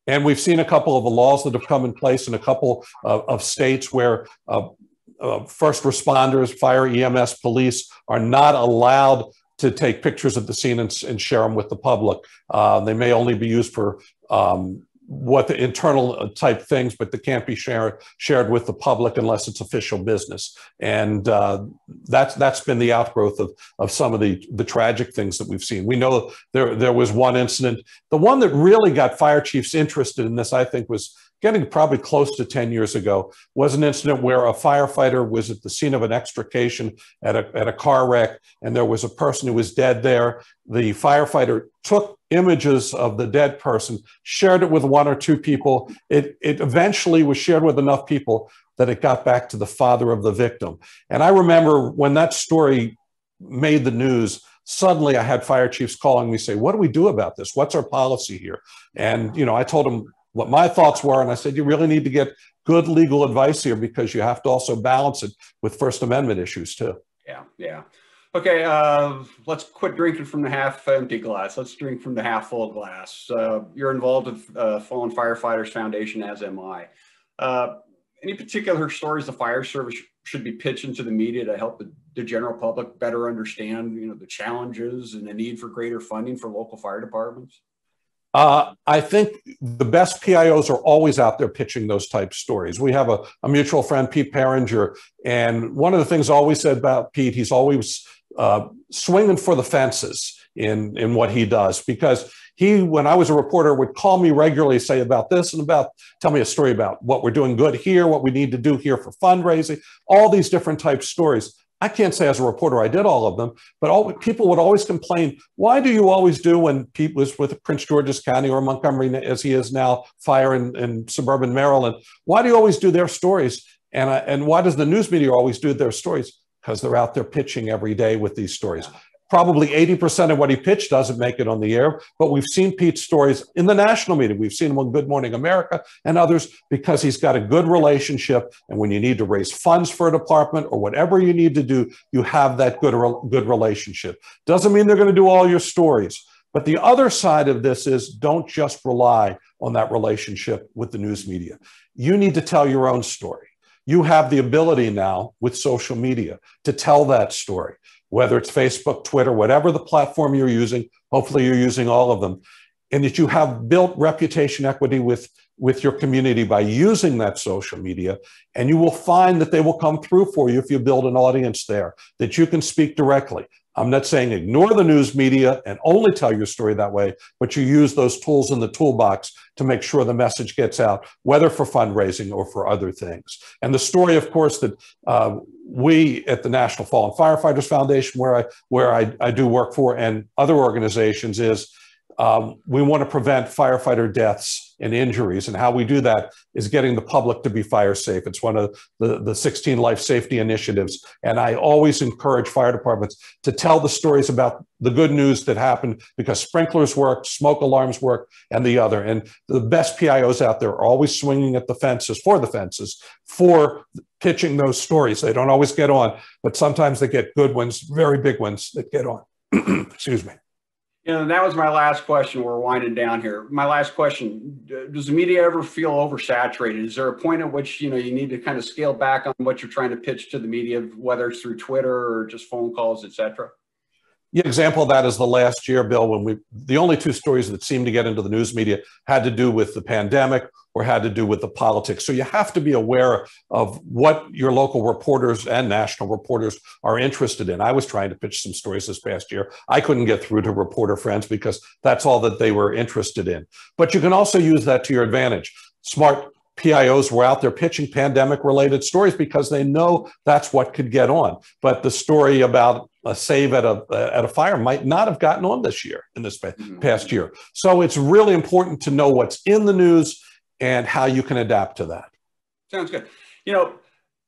Speaker 4: And we've seen a couple of the laws that have come in place in a couple of states where first responders, fire, EMS, police are not allowed to take pictures of the scene and share them with the public. They may only be used for what the internal type things, but they can't be shared with the public unless it's official business. And that's been the outgrowth of some of the tragic things that we've seen. We know there was one incident. The one that really got fire chiefs interested in this, I think, was getting probably close to 10 years ago, was an incident where a firefighter was at the scene of an extrication at a car wreck, and there was a person who was dead there. The firefighter took images of the dead person, shared it with 1 or 2 people. It eventually was shared with enough people that it got back to the father of the victim. And I remember when that story made the news, suddenly I had fire chiefs calling me, say, what do we do about this? What's our policy here? And, you know, I told them what my thoughts were. And I said, you really need to get good legal advice here, because you have to also balance it with First Amendment issues too. Yeah,
Speaker 1: yeah. Okay, let's quit drinking from the half empty glass. Let's drink from the half full glass. You're involved with Fallen Firefighters Foundation, as am I. Any particular stories the fire service should be pitching to the media to help the general public better understand, the challenges and the need for greater funding for local fire departments?
Speaker 4: I think the best PIOs are always out there pitching those type stories. We have a mutual friend, Pete Paringer, and one of the things I always said about Pete, he's always swinging for the fences in what he does, because he, when I was a reporter, would call me regularly, say about this and tell me a story about what we're doing good here, what we need to do here for fundraising, all these different type stories. I can't say as a reporter I did all of them, but people would always complain, why do you always do, when Pete was with Prince George's County or Montgomery, as he is now, fire in suburban Maryland, why do you always do their stories? And why does the news media always do their stories? Because they're out there pitching every day with these stories. Probably 80% of what he pitched doesn't make it on the air, but we've seen Pete's stories in the national media. We've seen him on Good Morning America and others, because he's got a good relationship. And when you need to raise funds for a department or whatever you need to do, you have that good relationship. Doesn't mean they're going to do all your stories. But the other side of this is, don't just rely on that relationship with the news media. You need to tell your own story. You have the ability now with social media to tell that story, whether it's Facebook, Twitter, whatever the platform you're using. Hopefully you're using all of them, and that you have built reputation equity with your community by using that social media. And you will find that they will come through for you if you build an audience there, that you can speak directly. I'm not saying ignore the news media and only tell your story that way, but you use those tools in the toolbox to make sure the message gets out, whether for fundraising or for other things. And the story, of course, that we at the National Fallen Firefighters Foundation, where I do work for, and other organizations, is we want to prevent firefighter deaths and injuries. And how we do that is getting the public to be fire safe. It's one of the 16 life safety initiatives. And I always encourage fire departments to tell the stories about the good news that happened, because sprinklers work, smoke alarms work, and the other. And the best PIOs out there are always swinging at the fences, for pitching those stories. They don't always get on, but sometimes they get good ones, very big ones that get on. Excuse me.
Speaker 1: That was my last question. We're winding down here. My last question, does the media ever feel oversaturated? Is there a point at which, you need to kind of scale back on what you're trying to pitch to the media, whether it's through Twitter or just phone calls, et cetera?
Speaker 4: The example of that is the last year, Bill, when the only two stories that seemed to get into the news media had to do with the pandemic or had to do with the politics. So you have to be aware of what your local reporters and national reporters are interested in. I was trying to pitch some stories this past year. I couldn't get through to reporter friends because that's all that they were interested in. But you can also use that to your advantage. Smart PIOs were out there pitching pandemic-related stories because they know that's what could get on. But the story about a save at a fire might not have gotten on this past year. So it's really important to know what's in the news and how you can adapt to that.
Speaker 1: Sounds good.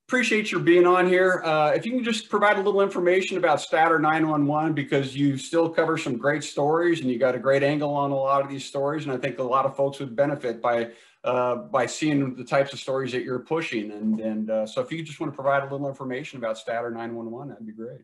Speaker 1: Appreciate your being on here. If you can just provide a little information about Statter 911, because you still cover some great stories and you got a great angle on a lot of these stories. And I think a lot of folks would benefit by seeing the types of stories that you're pushing. And so if you just want to provide a little information about Statter 911, that'd be great.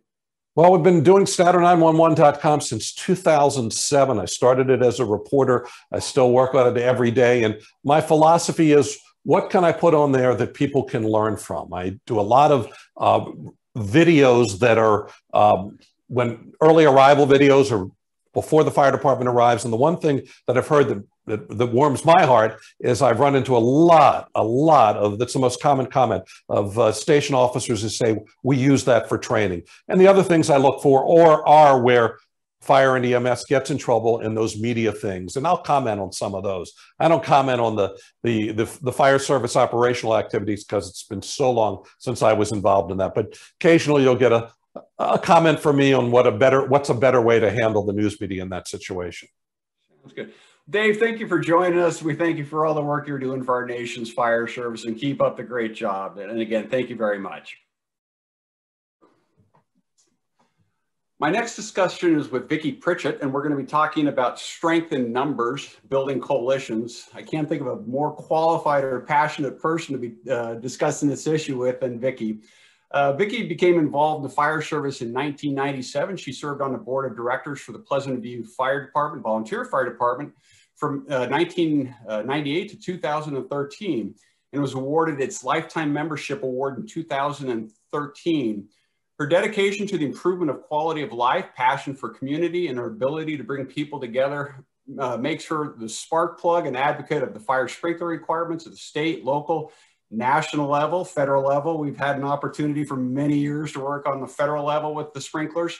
Speaker 4: Well, we've been doing statter911.com since 2007. I started it as a reporter. I still work on it every day. And my philosophy is, what can I put on there that people can learn from? I do a lot of videos that are when early arrival videos or before the fire department arrives. And the one thing that I've heard that warms my heart is I've run into a lot of, that's the most common comment of station officers who say, we use that for training. And the other things I look for are where fire and EMS gets in trouble in those media things. And I'll comment on some of those. I don't comment on the fire service operational activities because it's been so long since I was involved in that. But occasionally you'll get a comment from me on what's a better way to handle the news media in that situation.
Speaker 1: Sounds good. Dave, thank you for joining us. We thank you for all the work you're doing for our nation's fire service, and keep up the great job. And again, thank you very much. My next discussion is with Vickie Pritchett, and we're going to be talking about strength in numbers, building coalitions. I can't think of a more qualified or passionate person to be discussing this issue with than Vickie. Vickie became involved in the fire service in 1997. She served on the board of directors for the Pleasant View Fire Department, volunteer fire department, from 1998 to 2013. and was awarded its Lifetime Membership Award in 2013. Her dedication to the improvement of quality of life, passion for community, and her ability to bring people together makes her the spark plug and advocate of the fire sprinkler requirements at the state, local, national level, federal level. We've had an opportunity for many years to work on the federal level with the sprinklers.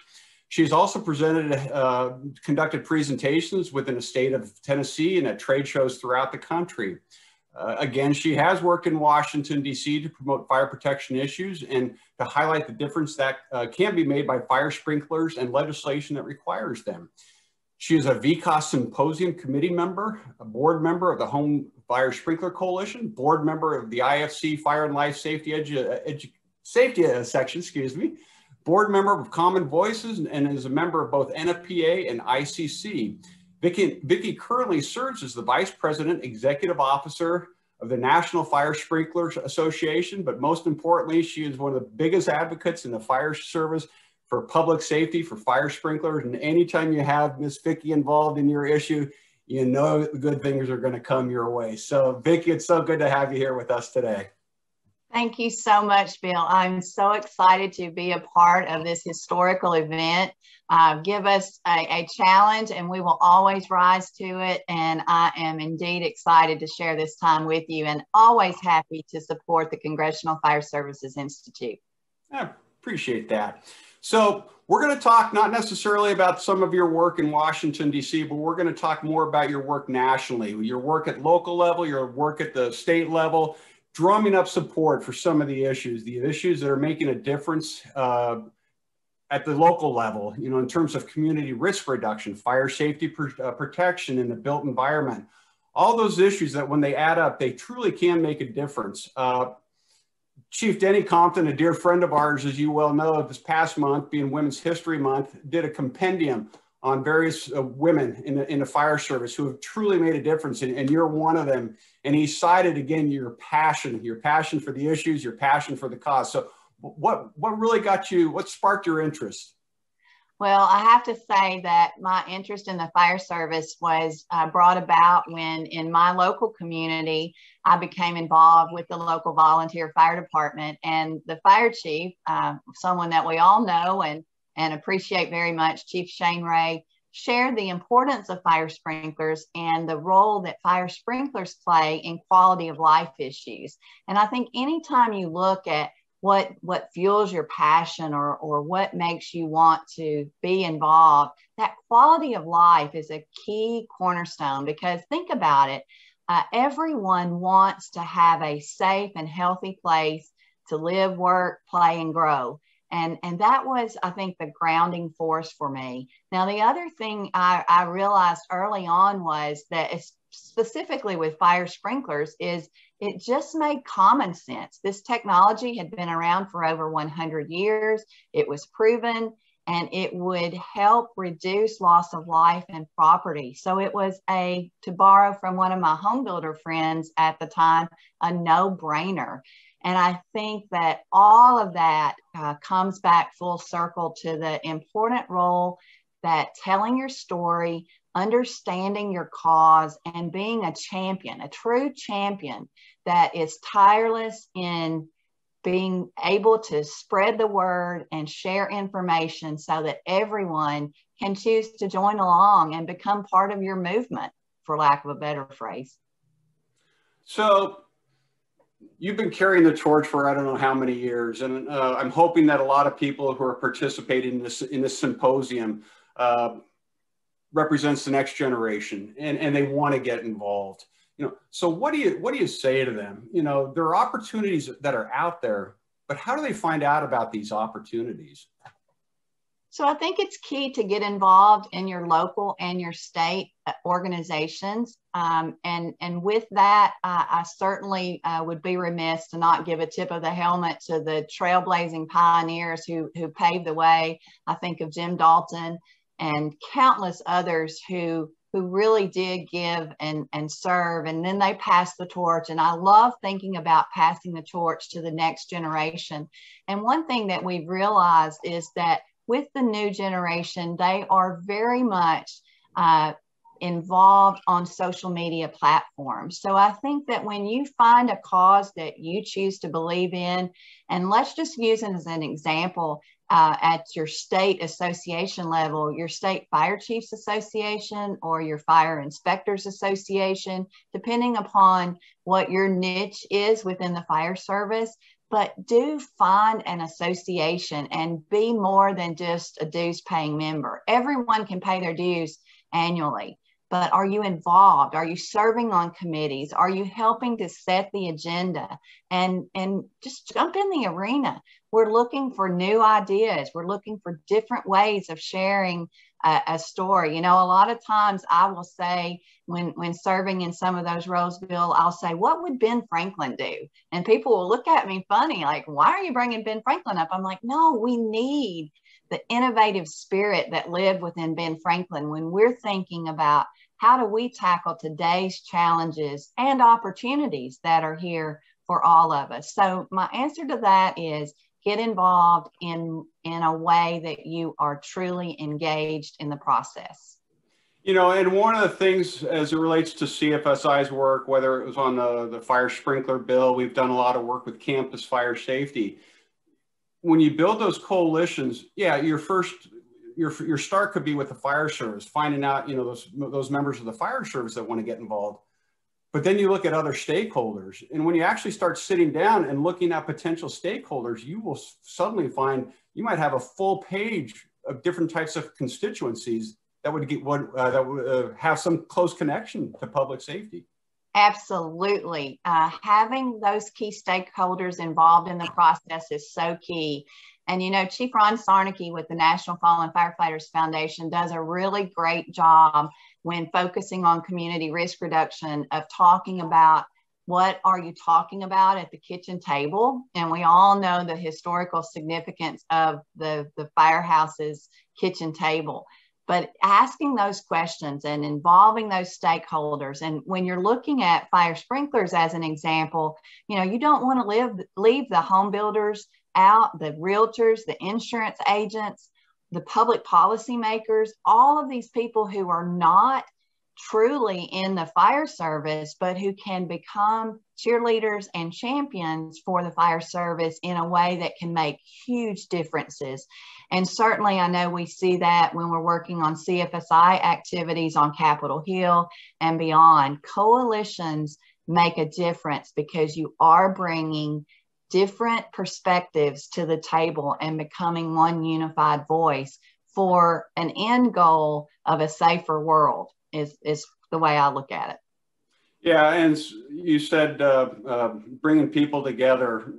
Speaker 1: She's also conducted presentations within the state of Tennessee and at trade shows throughout the country. Again, she has worked in Washington, D.C. to promote fire protection issues and to highlight the difference that can be made by fire sprinklers and legislation that requires them. She is a VCOS Symposium committee member, a board member of the Home Fire Sprinkler Coalition, board member of the IFC Fire and Life Safety section, board member of Common Voices, and is a member of both NFPA and ICC. Vickie currently serves as the Vice President Executive Officer of the National Fire Sprinklers Association, but most importantly, she is one of the biggest advocates in the fire service for public safety, for fire sprinklers. And anytime you have Miss Vickie involved in your issue, you know good things are going to come your way. So Vickie, it's so good to have you here with us today.
Speaker 5: Thank you so much, Bill. I'm so excited to be a part of this historical event. Give us a challenge and we will always rise to it. And I am indeed excited to share this time with you and always happy to support the Congressional Fire Services Institute.
Speaker 1: I appreciate that. So we're going to talk not necessarily about some of your work in Washington, D.C., but we're going to talk more about your work nationally, your work at local level, your work at the state level, drumming up support for some of the issues that are making a difference at the local level, you know, in terms of community risk reduction, fire safety protection in the built environment, all those issues that when they add up, they truly can make a difference. Chief Denny Compton, a dear friend of ours, as you well know, this past month, being Women's History Month, did a compendium on various women in the fire service who have truly made a difference, and you're one of them. And he cited, again, your passion for the issues, your passion for the cause. So what really got you, what sparked your interest?
Speaker 5: Well, I have to say that my interest in the fire service was brought about when in my local community, I became involved with the local volunteer fire department, and the fire chief, someone that we all know and appreciate very much, Chief Shane Ray, shared the importance of fire sprinklers and the role that fire sprinklers play in quality of life issues. And I think anytime you look at what fuels your passion or what makes you want to be involved, that quality of life is a key cornerstone, because think about it, everyone wants to have a safe and healthy place to live, work, play, and grow. And that was, I think, the grounding force for me. Now, the other thing I realized early on was that specifically with fire sprinklers is it just made common sense. This technology had been around for over 100 years. It was proven, and it would help reduce loss of life and property. So it was to borrow from one of my home builder friends at the time, a no-brainer. And I think that all of that comes back full circle to the important role that telling your story, understanding your cause, and being a champion, a true champion that is tireless in being able to spread the word and share information so that everyone can choose to join along and become part of your movement, for lack of a better phrase.
Speaker 1: So you've been carrying the torch for I don't know how many years, and I'm hoping that a lot of people who are participating in this symposium represents the next generation, and they want to get involved. You know, so what do you say to them? You know, there are opportunities that are out there, but how do they find out about these opportunities?
Speaker 5: So I think it's key to get involved in your local and your state organizations. And with that, I certainly would be remiss to not give a tip of the helmet to the trailblazing pioneers who paved the way. I think of Jim Dalton and countless others who really did give and serve, and then they passed the torch. And I love thinking about passing the torch to the next generation. And one thing that we've realized is that with the new generation, they are very much involved on social media platforms. So I think that when you find a cause that you choose to believe in, and let's just use it as an example, at your state association level, your state fire chiefs association or your fire inspectors association, depending upon what your niche is within the fire service, but do find an association and be more than just a dues paying member. Everyone can pay their dues annually, but are you involved? Are you serving on committees? Are you helping to set the agenda? And just jump in the arena. We're looking for new ideas. We're looking for different ways of sharing a story. You know, a lot of times I will say when serving in some of those roles, Bill, I'll say, what would Ben Franklin do? And people will look at me funny, like, why are you bringing Ben Franklin up? I'm like, no, we need the innovative spirit that lived within Ben Franklin when we're thinking about how do we tackle today's challenges and opportunities that are here for all of us. So my answer to that is get involved in a way that you are truly engaged in the process.
Speaker 1: You know, and one of the things as it relates to CFSI's work, whether it was on the fire sprinkler bill, we've done a lot of work with campus fire safety. When you build those coalitions, yeah, your start could be with the fire service, finding out, you know, those members of the fire service that want to get involved. But then you look at other stakeholders. And when you actually start sitting down and looking at potential stakeholders, you will suddenly find you might have a full page of different types of constituencies that would have some close connection to public safety.
Speaker 5: Absolutely. Having those key stakeholders involved in the process is so key. And, you know, Chief Ron Sarnicki with the National Fallen Firefighters Foundation does a really great job when focusing on community risk reduction of talking about what are you talking about at the kitchen table. And we all know the historical significance of the firehouse's kitchen table. But asking those questions and involving those stakeholders. And when you're looking at fire sprinklers as an example, you know, you don't want to leave the home builders out, the realtors, the insurance agents, the public policy makers, all of these people who are not truly in the fire service, but who can become cheerleaders and champions for the fire service in a way that can make huge differences. And certainly I know we see that when we're working on CFSI activities on Capitol Hill and beyond. Coalitions make a difference because you are bringing different perspectives to the table and becoming one unified voice for an end goal of a safer world is the way I look at it.
Speaker 1: Yeah, and you said bringing people together.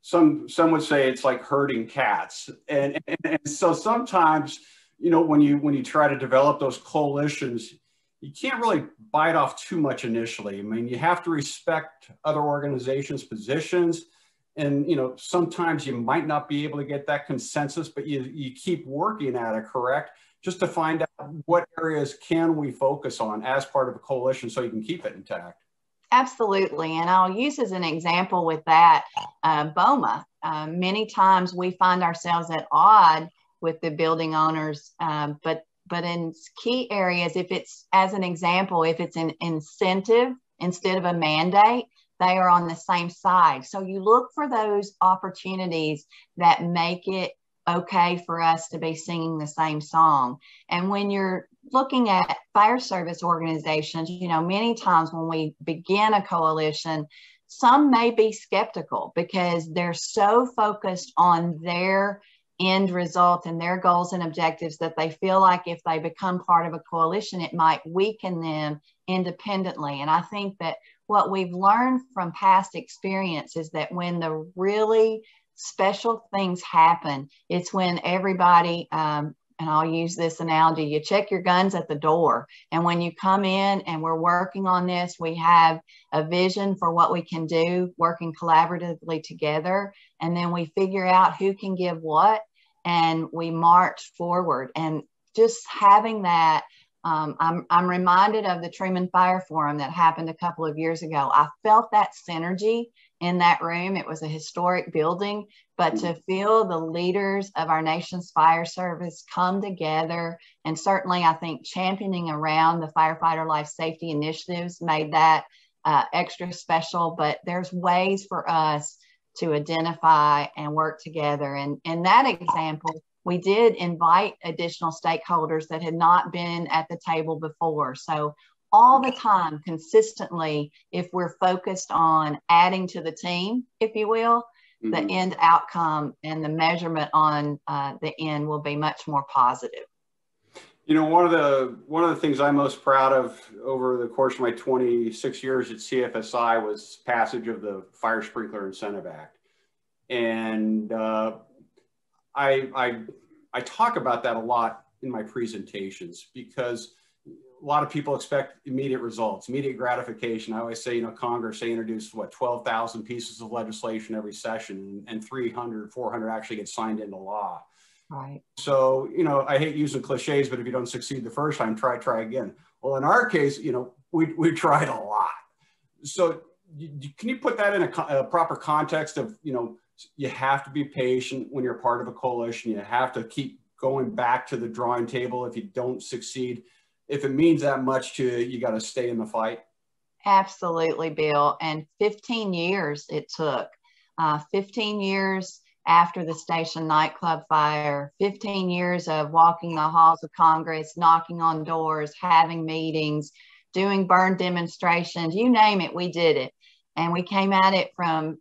Speaker 1: Some would say it's like herding cats, and so sometimes, you know, when you try to develop those coalitions, you can't really bite off too much initially. I mean, you have to respect other organizations' positions, and you know, sometimes you might not be able to get that consensus, but you keep working at it, correct? Just to find out what areas can we focus on as part of a coalition so you can keep it intact.
Speaker 5: Absolutely. And I'll use as an example with that, BOMA. Many times we find ourselves at odds with the building owners, but in key areas, if it's, as an example, if it's an incentive instead of a mandate, they are on the same side. So you look for those opportunities that make it okay for us to be singing the same song. And when you're looking at fire service organizations, you know, many times when we begin a coalition, some may be skeptical because they're so focused on their end result and their goals and objectives that they feel like if they become part of a coalition, it might weaken them independently. And I think that what we've learned from past experience is that when the really special things happen, it's when everybody, and I'll use this analogy, you check your guns at the door. And when you come in and we're working on this, we have a vision for what we can do, working collaboratively together. And then we figure out who can give what, and we march forward. And just having that, I'm reminded of the Truman Fire Forum that happened a couple of years ago. I felt that synergy in that room. It was a historic building, but to feel the leaders of our nation's fire service come together, and certainly I think championing around the firefighter life safety initiatives made that extra special. But there's ways for us to identify and work together. And in that example, we did invite additional stakeholders that had not been at the table before. So all the time, consistently, if we're focused on adding to the team, if you will, the end outcome and the measurement on the end will be much more positive.
Speaker 1: You know, one of the things I'm most proud of over the course of my 26 years at CFSI was passage of the Fire Sprinkler Incentive Act, and I talk about that a lot in my presentations because a lot of people expect immediate results, immediate gratification. I always say, you know, Congress, they introduce what, 12,000 pieces of legislation every session, and 300, 400 actually get signed into law.
Speaker 5: Right.
Speaker 1: So, you know, I hate using cliches, but if you don't succeed the first time, try again. Well, in our case, you know, we tried a lot. So can you put that in a proper context of, you know, you have to be patient when you're part of a coalition. You have to keep going back to the drawing table if you don't succeed. If it means that much to you, you got to stay in the fight.
Speaker 5: Absolutely, Bill. And 15 years it took. 15 years after the station nightclub fire, 15 years of walking the halls of Congress, knocking on doors, having meetings, doing burn demonstrations, you name it, we did it. And we came at it from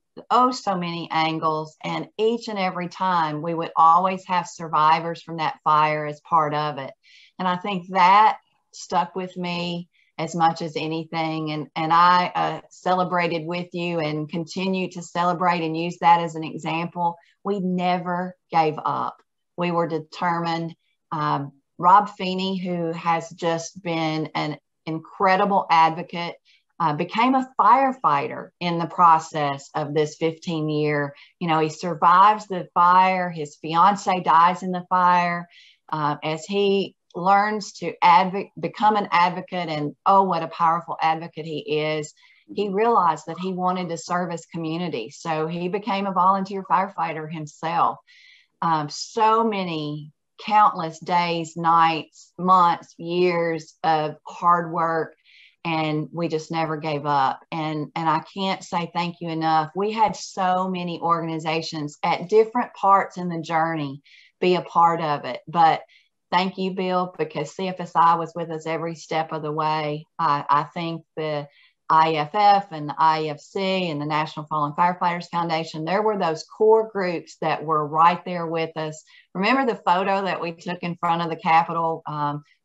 Speaker 5: so many angles. And each and every time we would always have survivors from that fire as part of it. And I think that stuck with me as much as anything. And I celebrated with you and continue to celebrate and use that as an example. We never gave up. We were determined. Rob Feeney, who has just been an incredible advocate, became a firefighter in the process of this 15-year. You know, he survives the fire. His fiance dies in the fire. As he learns to become an advocate, and oh, what a powerful advocate he is, he realized that he wanted to serve his community. So he became a volunteer firefighter himself. So many countless days, nights, months, years of hard work, and we just never gave up. And I can't say thank you enough. We had so many organizations at different parts in the journey be a part of it. But thank you, Bill, because CFSI was with us every step of the way. I think the IFF and the IFC and the National Fallen Firefighters Foundation, there were those core groups that were right there with us. Remember the photo that we took in front of the Capitol?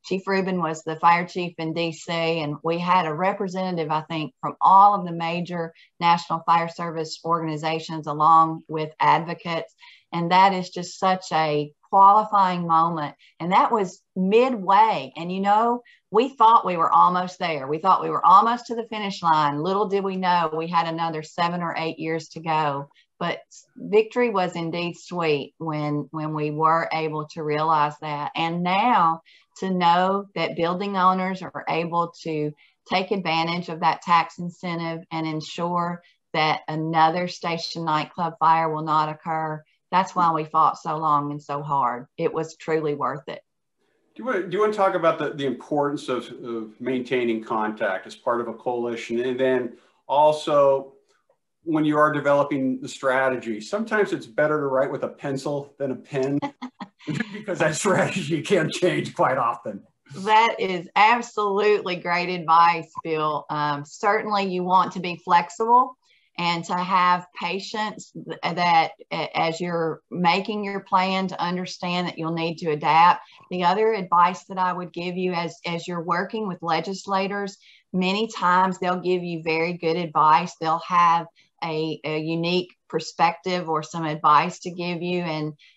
Speaker 5: Chief Rubin was the fire chief in DC, and we had a representative, I think, from all of the major National Fire Service organizations along with advocates. And that is just such a qualifying moment. And that was midway. And, you know, we thought we were almost there. We thought we were almost to the finish line. Little did we know we had another 7 or 8 years to go. But victory was indeed sweet when we were able to realize that. And now to know that building owners are able to take advantage of that tax incentive and ensure that another station nightclub fire will not occur. That's why we fought so long and so hard. It was truly worth it.
Speaker 1: Do you want to talk about the importance of maintaining contact as part of a coalition? And then also, when you are developing the strategy, sometimes it's better to write with a pencil than a pen because that strategy can change quite often.
Speaker 5: That is absolutely great advice, Bill. Certainly you want to be flexible and to have patience that as you're making your plan, to understand that you'll need to adapt. The other advice that I would give you as you're working with legislators, many times they'll give you very good advice. They'll have a unique perspective or some advice to give you,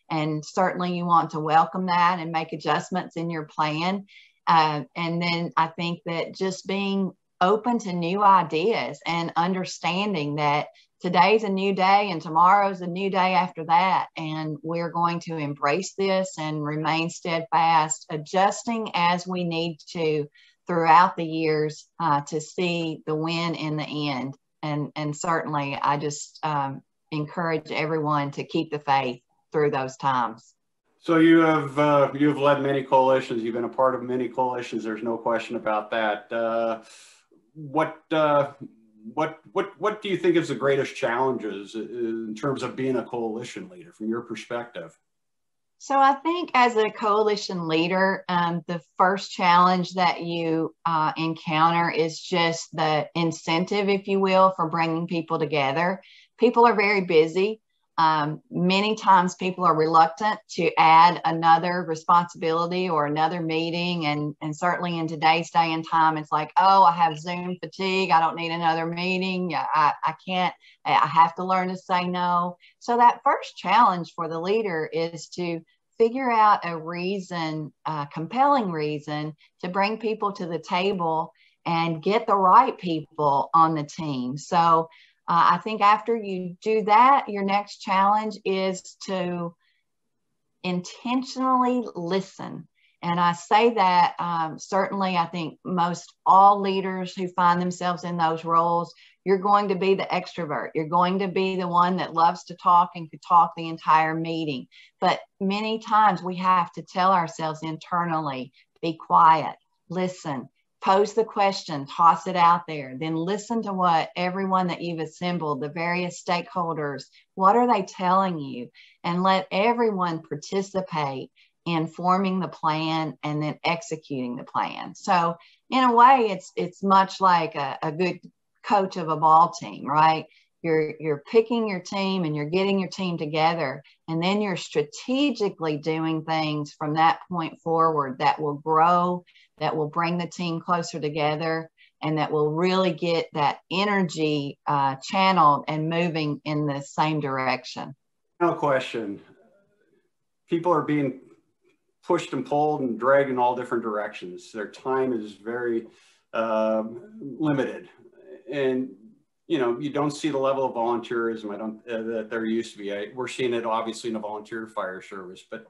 Speaker 5: and certainly you want to welcome that and make adjustments in your plan. And then I think that just being open to new ideas and understanding that today's a new day and tomorrow's a new day after that. And we're going to embrace this and remain steadfast, adjusting as we need to throughout the years to see the win in the end. And certainly I just encourage everyone to keep the faith through those times.
Speaker 1: So you have led many coalitions. You've been a part of many coalitions. There's no question about that. What do you think is the greatest challenges in terms of being a coalition leader from your perspective?
Speaker 5: So I think as a coalition leader, the first challenge that you encounter is just the incentive, if you will, for bringing people together. People are very busy. Many times people are reluctant to add another responsibility or another meeting. And certainly in today's day and time, it's like, oh, I have Zoom fatigue. I don't need another meeting. I can't, I have to learn to say no. So that first challenge for the leader is to figure out a reason, a compelling reason to bring people to the table and get the right people on the team. So I think after you do that, your next challenge is to intentionally listen. And I say that certainly I think most all leaders who find themselves in those roles, you're going to be the extrovert. You're going to be the one that loves to talk and could talk the entire meeting. But many times we have to tell ourselves internally, be quiet, listen, pose the question, toss it out there, then listen to what everyone that you've assembled, the various stakeholders, what are they telling you? And let everyone participate in forming the plan and then executing the plan. So in a way, it's much like a good coach of a ball team, right? You're picking your team and you're getting your team together, and then you're strategically doing things from that point forward that will grow, that will bring the team closer together, and that will really get that energy channeled and moving in the same direction.
Speaker 1: No question. People are being pushed and pulled and dragged in all different directions. Their time is very limited. And you know, you don't see the level of volunteerism that there used to be. We're seeing it obviously in the volunteer fire service, but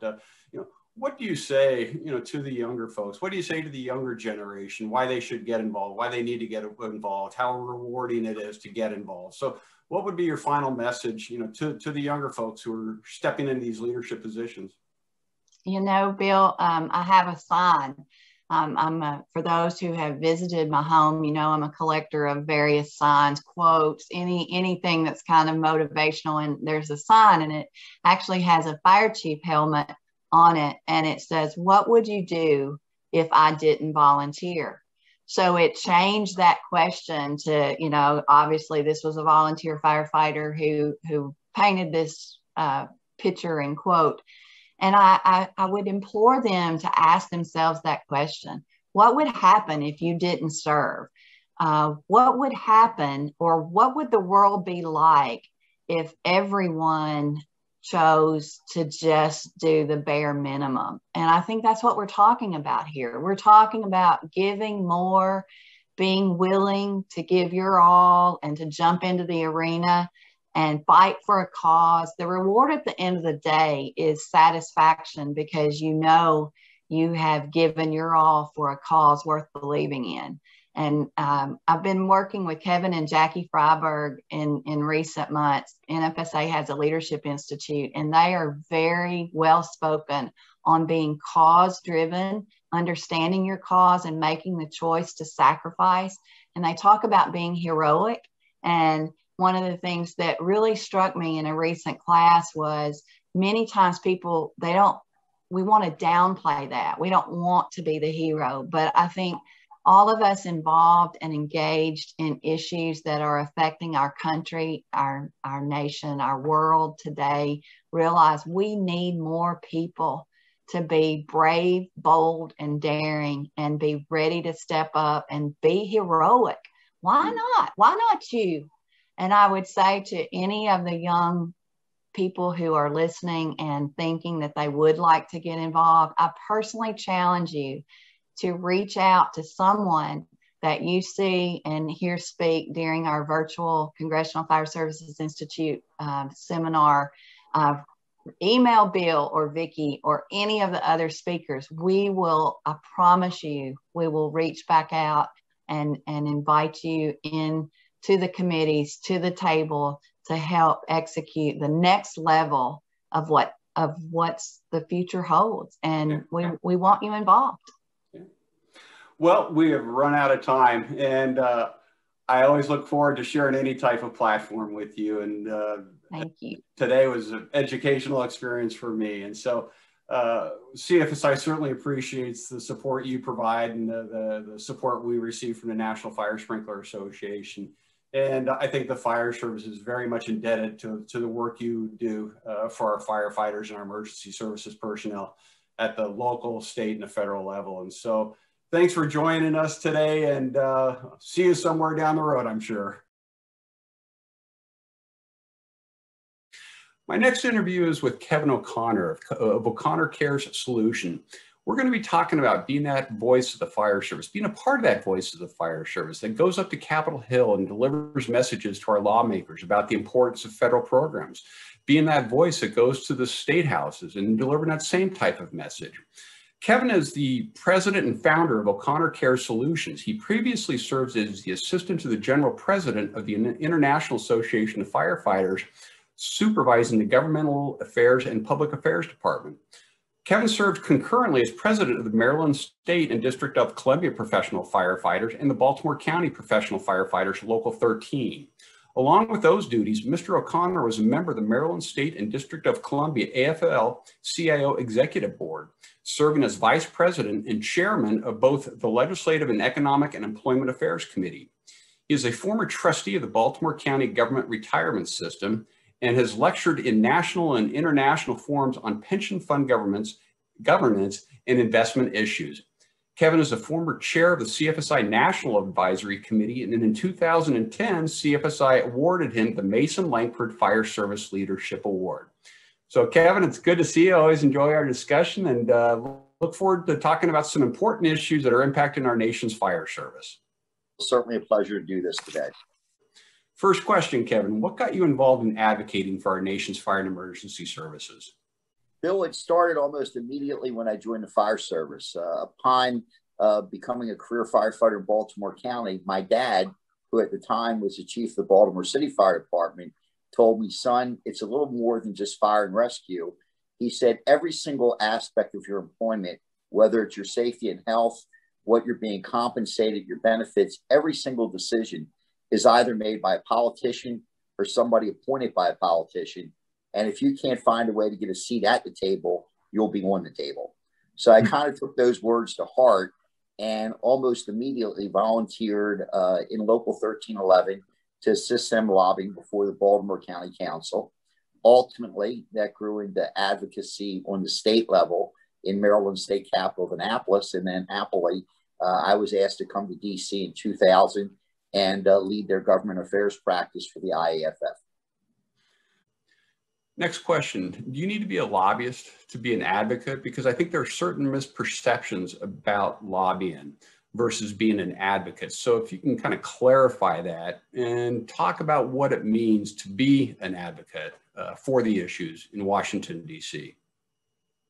Speaker 1: you know, what do you say, you know, to the younger folks? What do you say to the younger generation? Why they should get involved? Why they need to get involved? How rewarding it is to get involved? So, what would be your final message, you know, to the younger folks who are stepping into these leadership positions?
Speaker 5: You know, Bill, I have a sign. For those who have visited my home, you know, I'm a collector of various signs, quotes, anything that's kind of motivational. And there's a sign, and it actually has a fire chief helmet on it. And it says, "What would you do if I didn't volunteer?" So it changed that question to, you know, obviously this was a volunteer firefighter who painted this picture and quote. And I would implore them to ask themselves that question. What would happen if you didn't serve? What would happen, or what would the world be like if everyone chose to just do the bare minimum? And I think that's what we're talking about here. We're talking about giving more, being willing to give your all and to jump into the arena and fight for a cause. The reward at the end of the day is satisfaction, because you know you have given your all for a cause worth believing in. And I've been working with Kevin and Jackie Freiberg in recent months. NFSA has a leadership institute, and they are very well spoken on being cause driven, understanding your cause and making the choice to sacrifice. And they talk about being heroic. And one of the things that really struck me in a recent class was many times people, we want to downplay that. We don't want to be the hero, but I think all of us involved and engaged in issues that are affecting our country, our nation, our world today, realize we need more people to be brave, bold, and daring, and be ready to step up and be heroic. Why not? Why not you? And I would say to any of the young people who are listening and thinking that they would like to get involved, I personally challenge you to reach out to someone that you see and hear speak during our virtual Congressional Fire Services Institute seminar. Email Bill or Vickie or any of the other speakers. We will, I promise you, we will reach back out and invite you in to the committees, to the table to help execute the next level of what's the future holds. And we want you involved.
Speaker 1: Well, we have run out of time, and I always look forward to sharing any type of platform with you. And
Speaker 5: thank you.
Speaker 1: Today was an educational experience for me. And so CFSI certainly appreciates the support you provide and the support we receive from the National Fire Sprinkler Association. And I think the fire service is very much indebted to the work you do for our firefighters and our emergency services personnel at the local, state, and the federal level. And so thanks for joining us today, and see you somewhere down the road, I'm sure. My next interview is with Kevin O'Connor of O'Connor Cares Solution. We're going to be talking about being that voice of the fire service, being a part of that voice of the fire service that goes up to Capitol Hill and delivers messages to our lawmakers about the importance of federal programs, being that voice that goes to the state houses and delivering that same type of message. Kevin is the president and founder of O'Connor Cares Solutions. He previously served as the assistant to the general president of the International Association of Firefighters, supervising the Governmental Affairs and Public Affairs Department. Kevin served concurrently as president of the Maryland State and District of Columbia Professional Firefighters and the Baltimore County Professional Firefighters Local 13. Along with those duties, Mr. O'Connor was a member of the Maryland State and District of Columbia AFL-CIO Executive Board, serving as vice president and chairman of both the Legislative and Economic and Employment Affairs Committee. He is a former trustee of the Baltimore County Government Retirement System and has lectured in national and international forums on pension fund governance and investment issues. Kevin is a former chair of the CFSI National Advisory Committee, and in 2010, CFSI awarded him the Mason Langford Fire Service Leadership Award. So Kevin, it's good to see you. I always enjoy our discussion, and look forward to talking about some important issues that are impacting our nation's fire service.
Speaker 6: Certainly a pleasure to do this today.
Speaker 1: First question, Kevin, what got you involved in advocating for our nation's fire and emergency services?
Speaker 6: Bill, it started almost immediately when I joined the fire service. Upon becoming a career firefighter in Baltimore County, my dad, who at the time was the chief of the Baltimore City Fire Department, told me, son, it's a little more than just fire and rescue. He said, every single aspect of your employment, whether it's your safety and health, what you're being compensated, your benefits, every single decision is either made by a politician or somebody appointed by a politician. And if you can't find a way to get a seat at the table, you'll be on the table. So I kind of took those words to heart and almost immediately volunteered in Local 1311 to assist them lobbying before the Baltimore County Council. Ultimately, that grew into advocacy on the state level in Maryland State Capital of Annapolis. And then happily, I was asked to come to DC in 2000 and lead their government affairs practice for the IAFF.
Speaker 1: Next question, do you need to be a lobbyist to be an advocate? Because I think there are certain misperceptions about lobbying versus being an advocate. So if you can kind of clarify that and talk about what it means to be an advocate for the issues in Washington, D.C.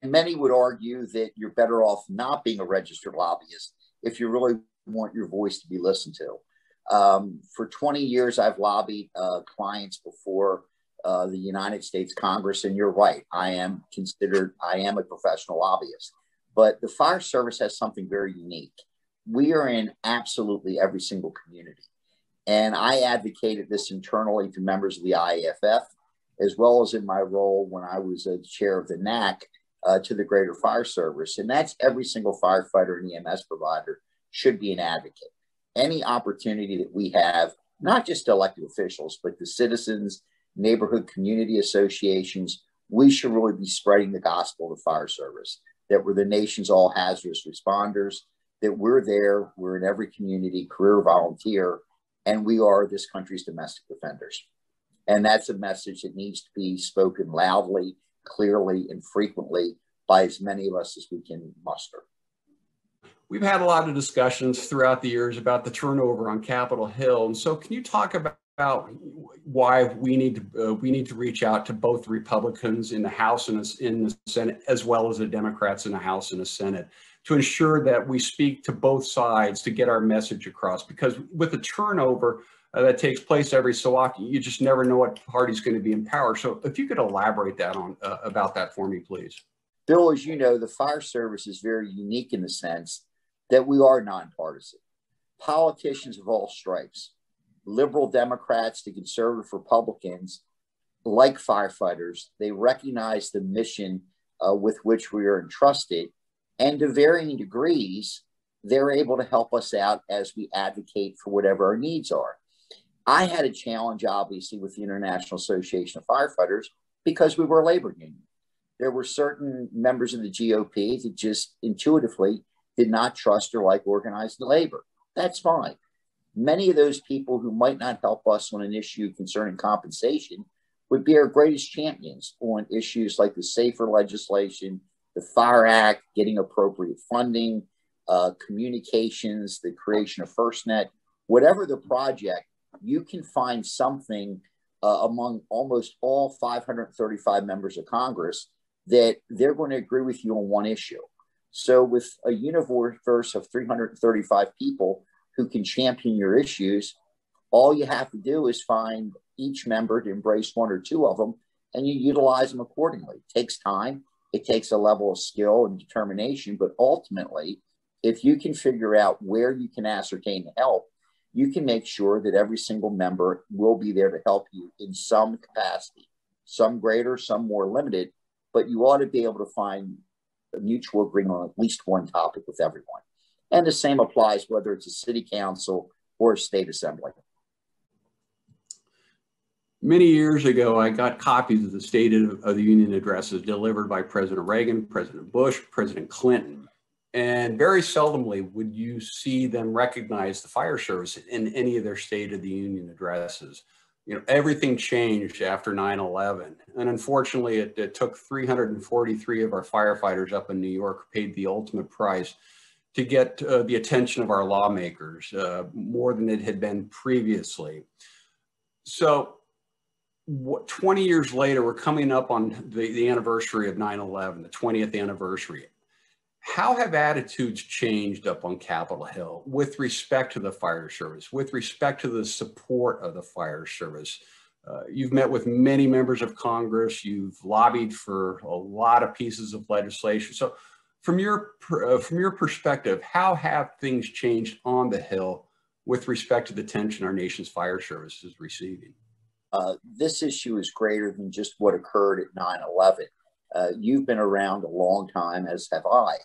Speaker 6: And many would argue that you're better off not being a registered lobbyist if you really want your voice to be listened to. For 20 years, I've lobbied clients before the United States Congress, and you're right, I am a professional lobbyist. But the fire service has something very unique. We are in absolutely every single community. And I advocated this internally to members of the IAFF, as well as in my role when I was the chair of the NAC to the Greater Fire Service. And that's every single firefighter and EMS provider should be an advocate. Any opportunity that we have, not just elected officials, but the citizens, neighborhood community associations, we should really be spreading the gospel of the fire service, that we're the nation's all hazardous responders, that we're there, we're in every community, career volunteer, and we are this country's domestic defenders. And that's a message that needs to be spoken loudly, clearly, and frequently by as many of us as we can muster.
Speaker 1: We've had a lot of discussions throughout the years about the turnover on Capitol Hill. And so can you talk about why we need to reach out to both Republicans in the House and in the Senate, as well as the Democrats in the House and the Senate, to ensure that we speak to both sides to get our message across? Because with the turnover, that takes place every so often. You just never know what party's going to be in power. So if you could elaborate that on about that for me, please.
Speaker 6: Bill, as you know, the fire service is very unique in the sense that we are nonpartisan. Politicians of all stripes, liberal Democrats to conservative Republicans, like firefighters, they recognize the mission with which we are entrusted, and to varying degrees, they're able to help us out as we advocate for whatever our needs are. I had a challenge, obviously, with the International Association of Firefighters because we were a labor union. There were certain members of the GOP that just intuitively did not trust or like organized labor. That's fine. Many of those people who might not help us on an issue concerning compensation would be our greatest champions on issues like the SAFER legislation, the Fire Act, getting appropriate funding, communications, the creation of FirstNet. Whatever the project, you can find something among almost all 535 members of Congress that they're going to agree with you on one issue. So with a universe of 335 people who can champion your issues, all you have to do is find each member to embrace one or two of them, and you utilize them accordingly. It takes time. It takes a level of skill and determination, but ultimately, if you can figure out where you can ascertain the help, you can make sure that every single member will be there to help you in some capacity, some greater, some more limited, but you ought to be able to find a mutual agreement on at least one topic with everyone. And the same applies whether it's a city council or a state assembly.
Speaker 1: Many years ago, I got copies of the State of the Union addresses delivered by President Reagan, President Bush, President Clinton. And very seldomly would you see them recognize the fire service in any of their State of the Union addresses. You know, everything changed after 9/11. And unfortunately, it took 343 of our firefighters up in New York paid the ultimate price to get the attention of our lawmakers, more than it had been previously. So 20 years later, we're coming up on the anniversary of 9/11, the 20th anniversary. How have attitudes changed up on Capitol Hill with respect to the fire service, with respect to the support of the fire service? You've met with many members of Congress. You've lobbied for a lot of pieces of legislation. So from your perspective, how have things changed on the Hill with respect to the attention our nation's fire service is receiving?
Speaker 6: This issue is greater than just what occurred at 9/11. You've been around a long time, as have I.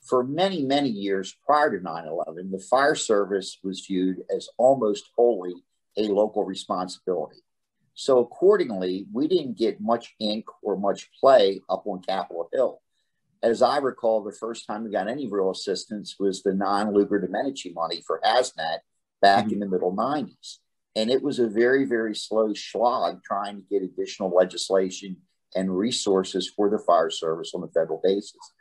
Speaker 6: For many, many years prior to 9/11, the fire service was viewed as almost wholly a local responsibility. So accordingly, we didn't get much ink or much play up on Capitol Hill. As I recall, the first time we got any real assistance was the non-Lugar Domenici money for hazmat back in the middle 90s. And it was a very, very slow slog trying to get additional legislation and resources for the fire service on a federal basis.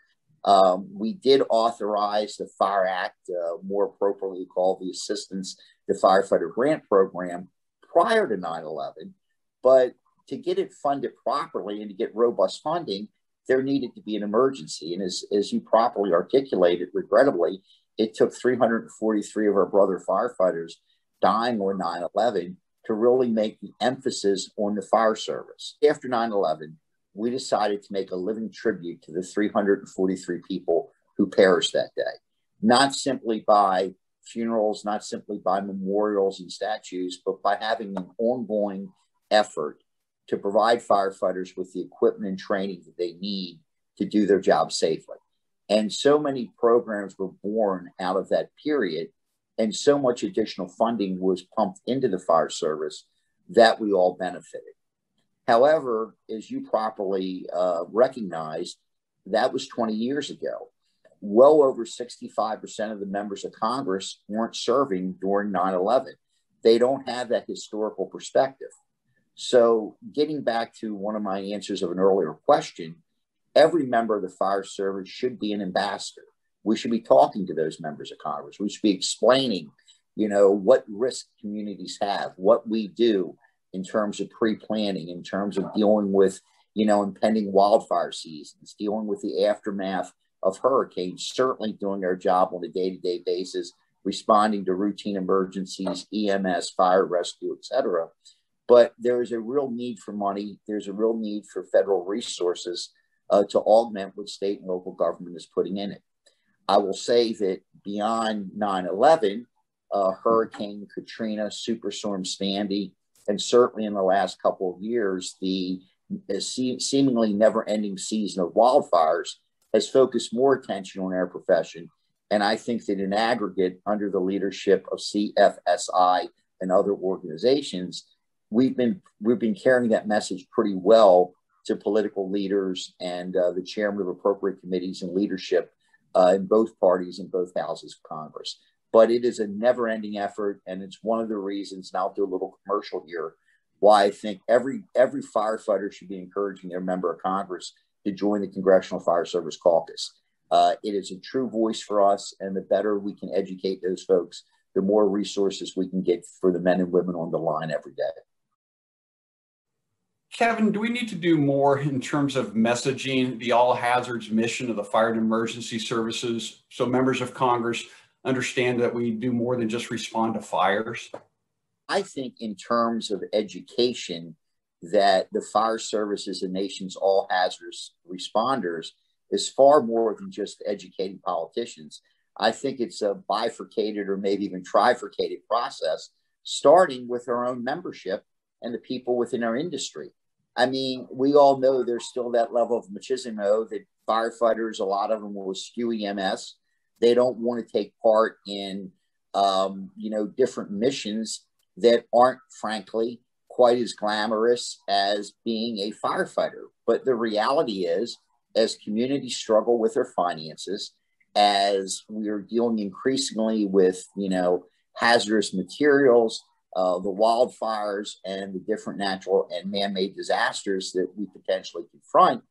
Speaker 6: We did authorize the Fire Act, more appropriately called the Assistance to Firefighter Grant Program, prior to 9/11. But to get it funded properly and to get robust funding, there needed to be an emergency. And as you properly articulated, regrettably, it took 343 of our brother firefighters dying on 9/11 to really make the emphasis on the fire service. After 9/11, we decided to make a living tribute to the 343 people who perished that day, not simply by funerals, not simply by memorials and statues, but by having an ongoing effort to provide firefighters with the equipment and training that they need to do their job safely. And so many programs were born out of that period, and so much additional funding was pumped into the fire service that we all benefited. However, as you properly recognized, that was 20 years ago. Well over 65% of the members of Congress weren't serving during 9/11. They don't have that historical perspective. So getting back to one of my answers of an earlier question, every member of the fire service should be an ambassador. We should be talking to those members of Congress. We should be explaining, what risk communities have, what we do in terms of pre-planning, in terms of dealing with, impending wildfire seasons, dealing with the aftermath of hurricanes, certainly doing our job on a day-to-day basis responding to routine emergencies, EMS, fire, rescue, etc. But there is a real need for money. There's a real need for federal resources to augment what state and local government is putting in it. I will say that beyond 9/11, Hurricane Katrina, Superstorm Sandy, and certainly in the last couple of years, the seemingly never-ending season of wildfires has focused more attention on our profession. And I think that in aggregate, under the leadership of CFSI and other organizations, we've been carrying that message pretty well to political leaders and the chairman of appropriate committees and leadership in both parties in both houses of Congress. But it is a never-ending effort, and it's one of the reasons, and I'll do a little commercial here, why I think every firefighter should be encouraging their member of Congress to join the Congressional Fire Service Caucus. It is a true voice for us, and the better we can educate those folks, the more resources we can get for the men and women on the line every day.
Speaker 1: Kevin, do we need to do more in terms of messaging the all hazards mission of the fire and emergency services so members of Congress understand that we do more than just respond to fires?
Speaker 6: I think in terms of education, that the fire service is the nation's all hazards responders is far more than just educating politicians. I think it's a bifurcated or maybe even trifurcated process, starting with our own membership and the people within our industry. I mean, we all know there's still that level of machismo that firefighters, a lot of them will eschew EMS. They don't want to take part in, different missions that aren't, frankly, quite as glamorous as being a firefighter. But the reality is, as communities struggle with their finances, as we are dealing increasingly with, hazardous materials, the wildfires and the different natural and man-made disasters that we potentially confront,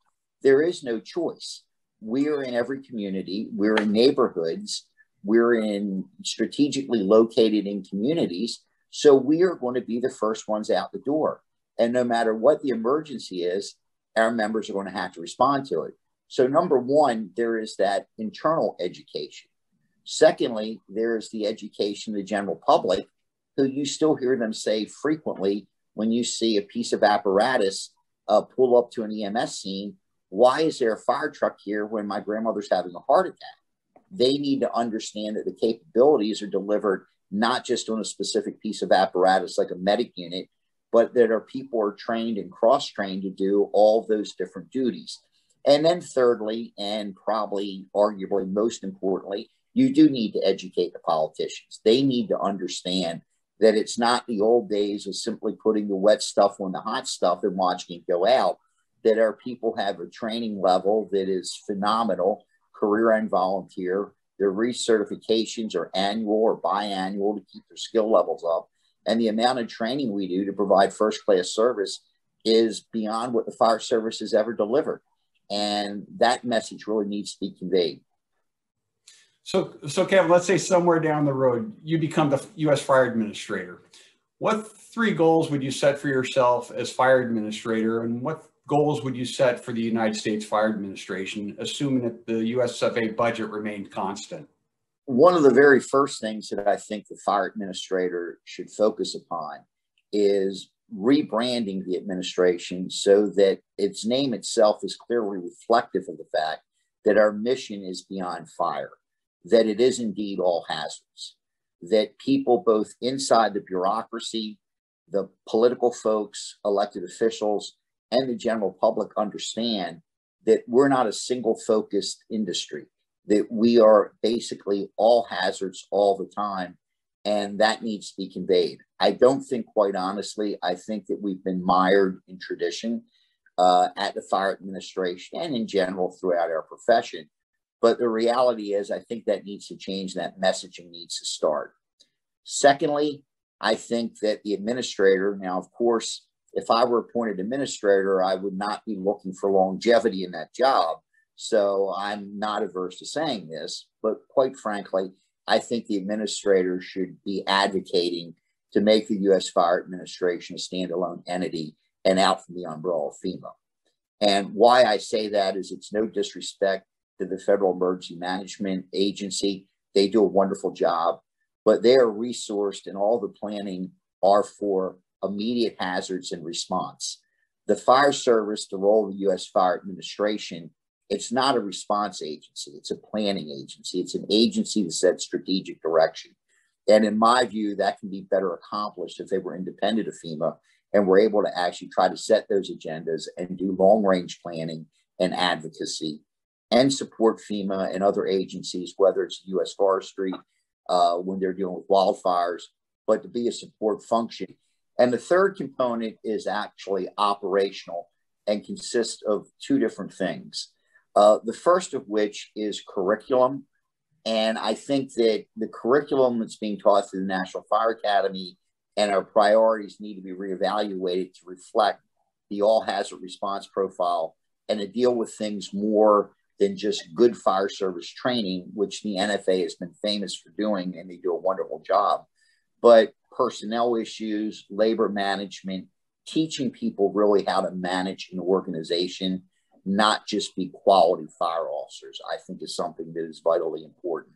Speaker 6: there is no choice. We're in every community, we're in neighborhoods, we're in strategically located in communities. So we are going to be the first ones out the door. And no matter what the emergency is, our members are going to have to respond to it. So number one, there is that internal education. Secondly, there is the education of the general public, who you still hear them say frequently when you see a piece of apparatus pull up to an EMS scene, why is there a fire truck here when my grandmother's having a heart attack? They need to understand that the capabilities are delivered not just on a specific piece of apparatus like a medic unit, but that our people are trained and cross-trained to do all those different duties. And then thirdly, and probably arguably most importantly, you do need to educate the politicians. They need to understand that it's not the old days of simply putting the wet stuff on the hot stuff and watching it go out, that our people have a training level that is phenomenal, career and volunteer. Their recertifications are annual or biannual to keep their skill levels up. And the amount of training we do to provide first-class service is beyond what the fire service has ever delivered. And that message really needs to be conveyed.
Speaker 1: So Kevin, let's say somewhere down the road, you become the U.S. Fire Administrator. What 3 goals would you set for yourself as Fire Administrator, and what goals would you set for the United States Fire Administration, assuming that the U.S. FA budget remained constant?
Speaker 6: One of the very first things that I think the Fire Administrator should focus upon is rebranding the administration so that its name itself is clearly reflective of the fact that our mission is beyond fire, that it is indeed all hazards, that people both inside the bureaucracy, the political folks, elected officials, and the general public understand that we're not a single focused industry, that we are basically all hazards all the time, and that needs to be conveyed. I don't think, quite honestly, I think that we've been mired in tradition at the Fire Administration and in general throughout our profession. But the reality is, I think that needs to change. That messaging needs to start. Secondly, I think that the administrator, now, of course, if I were appointed administrator, I would not be looking for longevity in that job. So I'm not averse to saying this, but quite frankly, I think the administrator should be advocating to make the U.S. Fire Administration a standalone entity and out from the umbrella of FEMA. And why I say that is it's no disrespect to the Federal Emergency Management Agency. They do a wonderful job. but they are resourced and all the planning are for immediate hazards and response. The fire service, the role of the U.S. Fire Administration, it's not a response agency. It's a planning agency. It's an agency that sets strategic direction. And in my view, that can be better accomplished if they were independent of FEMA and were able to actually try to set those agendas and do long-range planning and advocacy and support FEMA and other agencies, whether it's U.S. Forestry when they're dealing with wildfires, but to be a support function. And the third component is actually operational and consists of two different things. The first of which is curriculum. And I think that the curriculum that's being taught through the National Fire Academy and our priorities need to be reevaluated to reflect the all hazard response profile and to deal with things more than just good fire service training, which the NFA has been famous for doing, and they do a wonderful job, but personnel issues, labor management, teaching people really how to manage an organization, not just be quality fire officers, I think is something that is vitally important.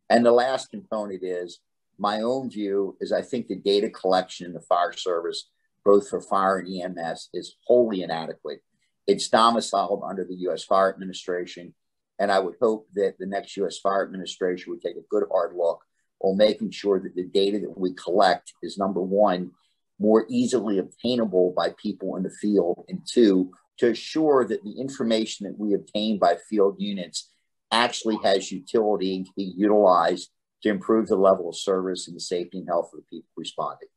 Speaker 6: And the last component is my own view is I think the data collection in the fire service, both for fire and EMS, is wholly inadequate. It's domiciled under the U.S. Fire Administration, and I would hope that the next U.S. Fire Administration would take a good hard look on making sure that the data that we collect is, number one, more easily obtainable by people in the field, and two, to assure that the information that we obtain by field units actually has utility and can be utilized to improve the level of service and the safety and health of the people responding.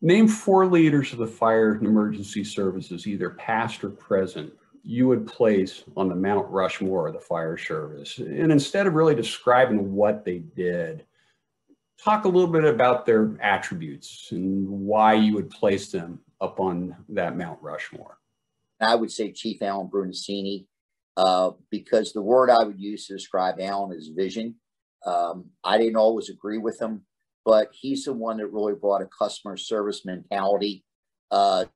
Speaker 1: Name 4 leaders of the fire and emergency services, either past or present, you would place on the Mount Rushmore of the fire service. And instead of really describing what they did, talk a little bit about their attributes and why you would place them up on that Mount Rushmore.
Speaker 6: I would say Chief Alan Brunacini, because the word I would use to describe Alan is vision. I didn't always agree with him, but he's the one that really brought a customer service mentality to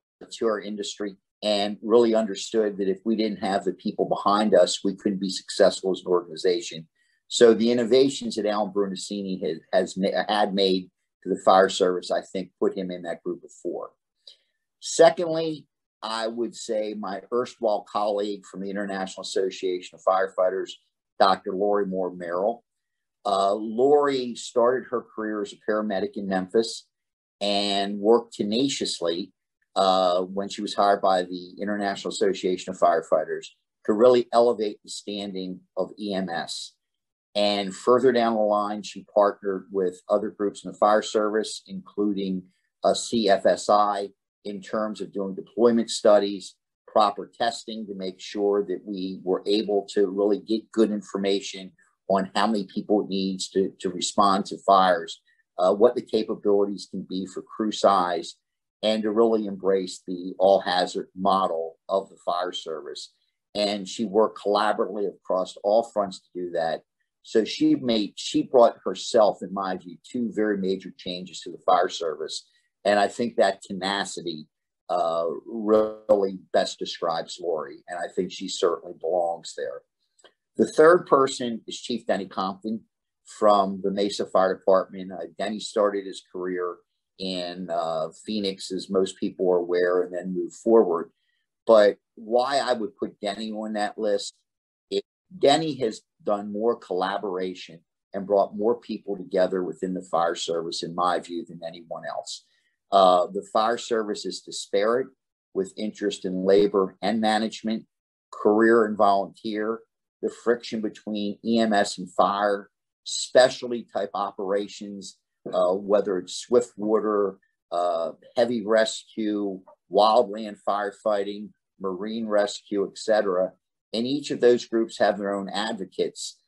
Speaker 6: our industry and really understood that if we didn't have the people behind us, we couldn't be successful as an organization. So the innovations that Alan Brunacini had made to the fire service, I think, put him in that group of 4. Secondly, I would say my erstwhile colleague from the International Association of Firefighters, Dr. Lori Moore Merrill. Lori started her career as a paramedic in Memphis and worked tenaciously when she was hired by the International Association of Firefighters to really elevate the standing of EMS. And further down the line, she partnered with other groups in the fire service, including CFSI, in terms of doing deployment studies, proper testing to make sure that we were able to really get good information on how many people it needs to respond to fires, what the capabilities can be for crew size, and to really embrace the all hazard model of the fire service. And she worked collaboratively across all fronts to do that. So she brought herself, in my view, 2 very major changes to the fire service. And I think that tenacity really best describes Lori. And I think she certainly belongs there. The third person is Chief Denny Compton from the Mesa Fire Department. Denny started his career in Phoenix, as most people are aware, and then moved forward. But why I would put Denny on that list, Denny has done more collaboration and brought more people together within the fire service, in my view, than anyone else. The fire service is disparate with interest in labor and management, career and volunteer, the friction between EMS and fire, specialty type operations, whether it's swift water, heavy rescue, wildland firefighting, marine rescue, etc. And each of those groups have their own advocates.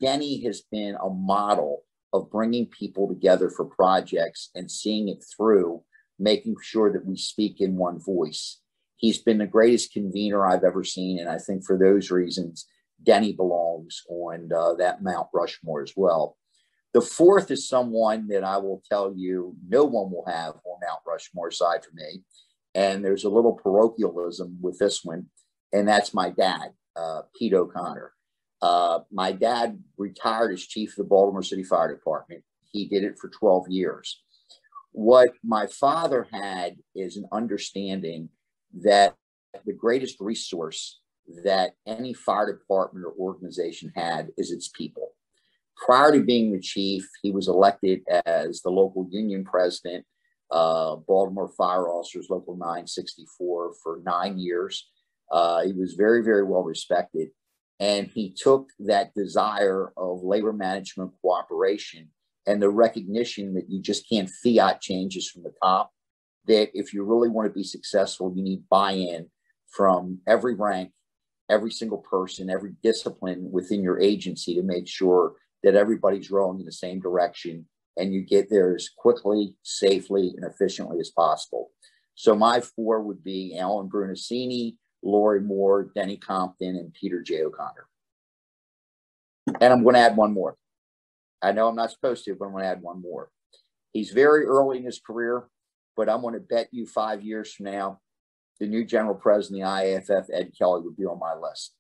Speaker 6: Denny has been a model of bringing people together for projects and seeing it through, making sure that we speak in one voice. He's been the greatest convener I've ever seen. And I think for those reasons, Denny belongs on that Mount Rushmore as well. The fourth is someone that I will tell you no one will have on Mount Rushmore aside from me. And there's a little parochialism with this one, and that's my dad, Pete O'Connor. My dad retired as chief of the Baltimore City Fire Department. he did it for 12 years. What my father had is an understanding that the greatest resource that any fire department or organization had is its people. Prior to being the chief, he was elected as the local union president, Baltimore Fire Officers Local 964 for 9 years. He was very, very well respected. And he took that desire of labor management cooperation and the recognition that you just can't fiat changes from the top, that if you really want to be successful, you need buy-in from every rank, every single person, every discipline within your agency to make sure that everybody's rowing in the same direction and you get there as quickly, safely, and efficiently as possible. So my four would be Alan Brunacini, Lori Moore, Denny Compton, and Peter J. O'Connor. And I'm going to add one more. I know I'm not supposed to, but I'm going to add one more. He's very early in his career, but I'm going to bet you 5 years from now, the new general president of the IAFF, Ed Kelly, would be on my list.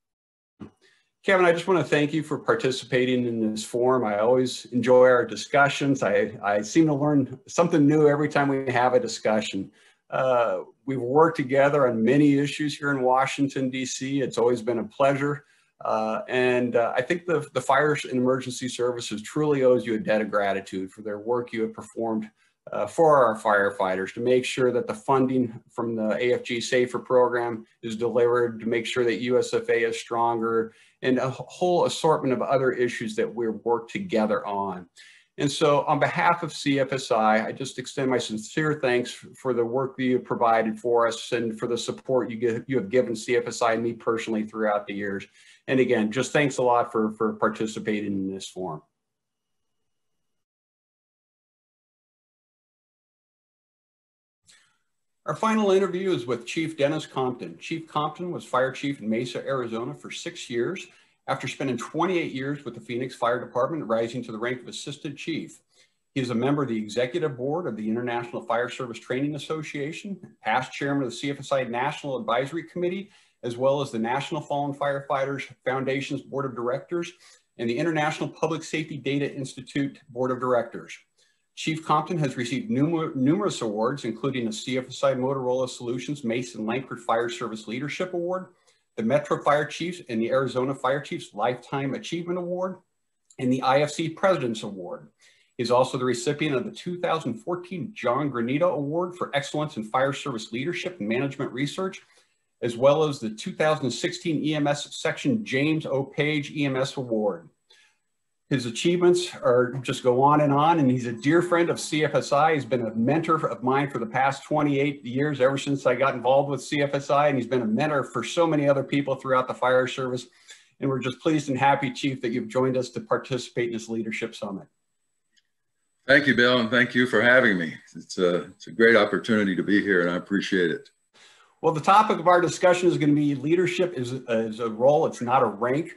Speaker 1: Kevin, I just want to thank you for participating in this forum. I always enjoy our discussions. I seem to learn something new every time we have a discussion. We've worked together on many issues here in Washington, D.C. It's always been a pleasure. I think the Fire and Emergency Services truly owes you a debt of gratitude for their work you have performed for our firefighters to make sure that the funding from the AFG SAFER program is delivered, to make sure that USFA is stronger, and a whole assortment of other issues that we've worked together on. And so on behalf of CFSI, I just extend my sincere thanks for the work that you have provided for us and for the support you have given CFSI and me personally throughout the years. And again, just thanks a lot for participating in this forum. Our final interview is with Chief Dennis Compton. Chief Compton was fire chief in Mesa, Arizona for 6 years after spending 28 years with the Phoenix Fire Department, rising to the rank of assistant chief. He is a member of the executive board of the International Fire Service Training Association, past chairman of the CFSI National Advisory Committee, as well as the National Fallen Firefighters Foundation's Board of Directors and the International Public Safety Data Institute Board of Directors. Chief Compton has received numerous awards, including the CFSI Motorola Solutions Mason Lankford Fire Service Leadership Award, the Metro Fire Chiefs and the Arizona Fire Chiefs Lifetime Achievement Award, and the IFC President's Award. He is also the recipient of the 2014 John Granito Award for Excellence in Fire Service Leadership and Management Research, as well as the 2016 EMS Section James O. Page EMS Award. His achievements are just go on, and he's a dear friend of CFSI. He's been a mentor of mine for the past 28 years, ever since I got involved with CFSI, and he's been a mentor for so many other people throughout the fire service. And we're just pleased and happy, Chief, that you've joined us to participate in this Leadership Summit.
Speaker 7: Thank you, Bill, and thank you for having me. It's a great opportunity to be here, and I appreciate it.
Speaker 1: Well, the topic of our discussion is going to be leadership is a role, it's not a rank.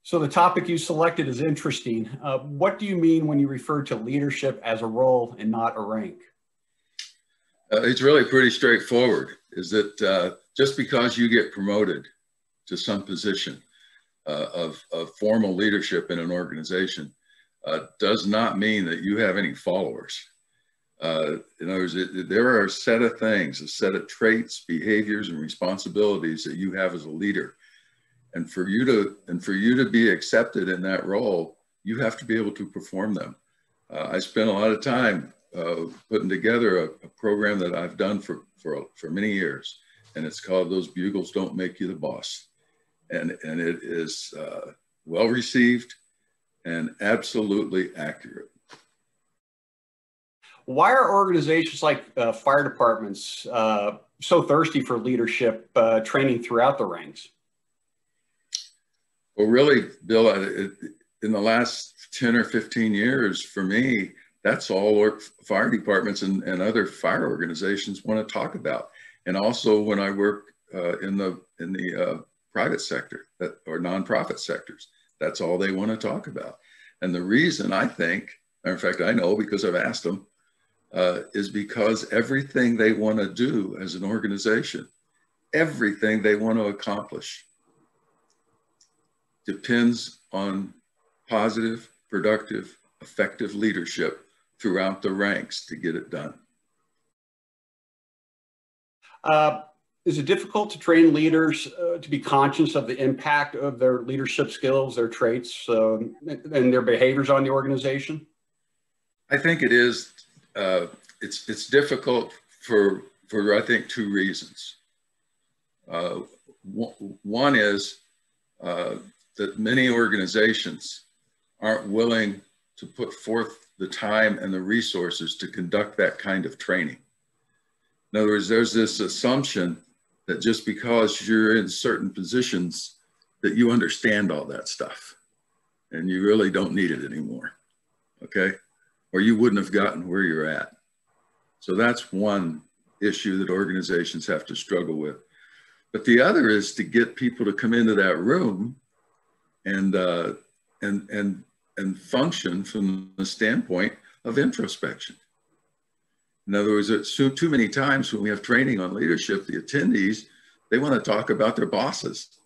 Speaker 1: So the topic you selected is interesting. What do you mean when you refer to leadership as a role and not a rank?
Speaker 7: It's really pretty straightforward, is that just because you get promoted to some position of formal leadership in an organization does not mean that you have any followers. In other words, there are a set of things, a set of traits, behaviors, and responsibilities that you have as a leader. And for you to be accepted in that role, you have to be able to perform them. I spent a lot of time putting together a program that I've done for many years, and it's called Those Bugles Don't Make You the Boss. And it is well received and absolutely accurate.
Speaker 1: Why are organizations like fire departments so thirsty for leadership training throughout the ranks?
Speaker 7: Well, really, Bill, in the last 10 or 15 years, for me, that's all fire departments and other fire organizations want to talk about. And also when I work in the private sector or nonprofit sectors, that's all they want to talk about. And the reason, I think, matter of fact, I know because I've asked them, is because everything they want to do as an organization, everything they want to accomplish depends on positive, productive effective leadership throughout the ranks to get it done.
Speaker 1: Is it difficult to train leaders to be conscious of the impact of their leadership skills, their traits, and their behaviors on the organization?
Speaker 7: I think it is. It's difficult for I think two reasons. One is that many organizations aren't willing to put forth the time and the resources to conduct that kind of training. In other words, there's this assumption that just because you're in certain positions that you understand all that stuff and you really don't need it anymore, okay? Or you wouldn't have gotten where you're at. So that's one issue that organizations have to struggle with. But the other is to get people to come into that room and function from the standpoint of introspection. In other words, it's too many times when we have training on leadership, the attendees, they want to talk about their bosses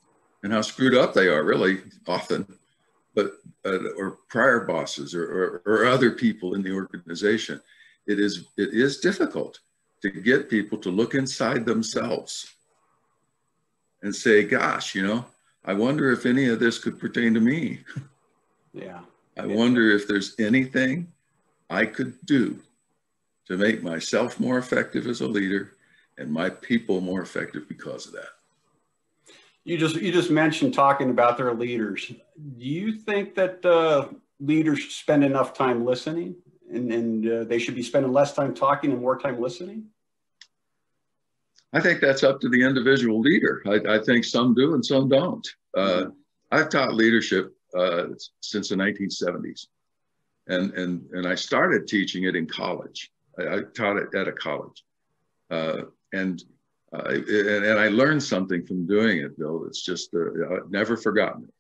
Speaker 7: and how screwed up they are, really often, but or prior bosses or other people in the organization. It is difficult to get people to look inside themselves and say, gosh, you know, I wonder if any of this could pertain to me.
Speaker 1: Yeah.
Speaker 7: I wonder if there's anything I could do to make myself more effective as a leader and my people more effective because of that.
Speaker 1: You just mentioned talking about their leaders. Do you think that leaders spend enough time listening and they should be spending less time talking and more time listening?
Speaker 7: I think that's up to the individual leader. I think some do and some don't. I've taught leadership since the 1970s. And I started teaching it in college. I taught it at a college. And I learned something from doing it, Bill. It's just, I've never forgotten it.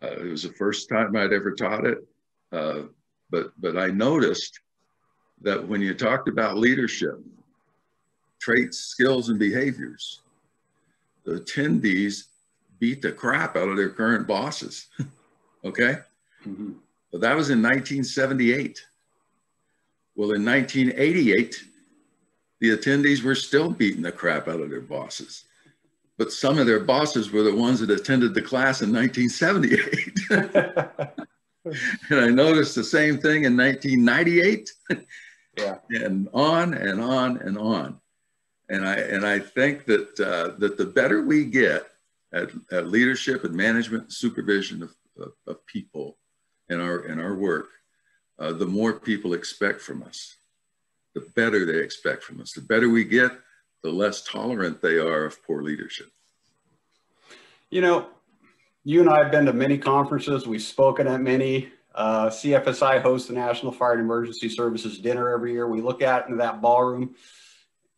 Speaker 7: It was the first time I'd ever taught it. But I noticed that when you talked about leadership, traits, skills, and behaviors, the attendees beat the crap out of their current bosses, okay? But that was in 1978. Well, in 1988, the attendees were still beating the crap out of their bosses. But some of their bosses were the ones that attended the class in 1978. And I noticed the same thing in 1998.
Speaker 1: Yeah.
Speaker 7: And on and on and on. And I think that that the better we get at leadership and management and supervision of people in our work, the more people expect from us, the better they expect from us. The better we get, the less tolerant they are of poor leadership.
Speaker 1: You know, you and I have been to many conferences. We've spoken at many. CFSI hosts the National Fire and Emergency Services Dinner every year. We look out into that ballroom.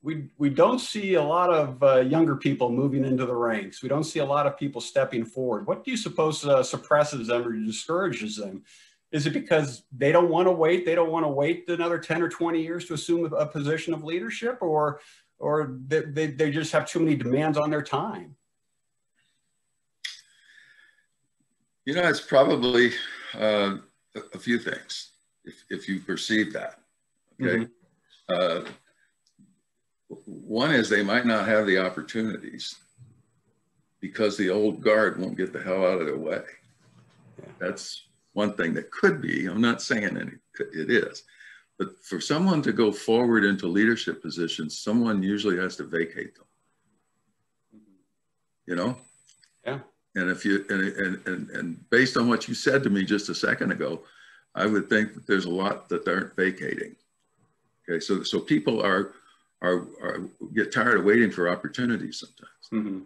Speaker 1: We don't see a lot of younger people moving into the ranks. We don't see a lot of people stepping forward. What do you suppose suppresses them or discourages them? Is it because they don't want to wait? They don't want to wait another 10 or 20 years to assume a position of leadership, or they just have too many demands on their time?
Speaker 7: You know, it's probably a few things, if you perceive that, okay? One is they might not have the opportunities because the old guard won't get the hell out of their way. Yeah. That's one thing that could be. I'm not saying it is. But for someone to go forward into leadership positions, someone usually has to vacate them. You know?
Speaker 1: Yeah.
Speaker 7: And if you and based on what you said to me just a second ago, I would think that there's a lot that aren't vacating. Okay, so people get tired of waiting for opportunities sometimes.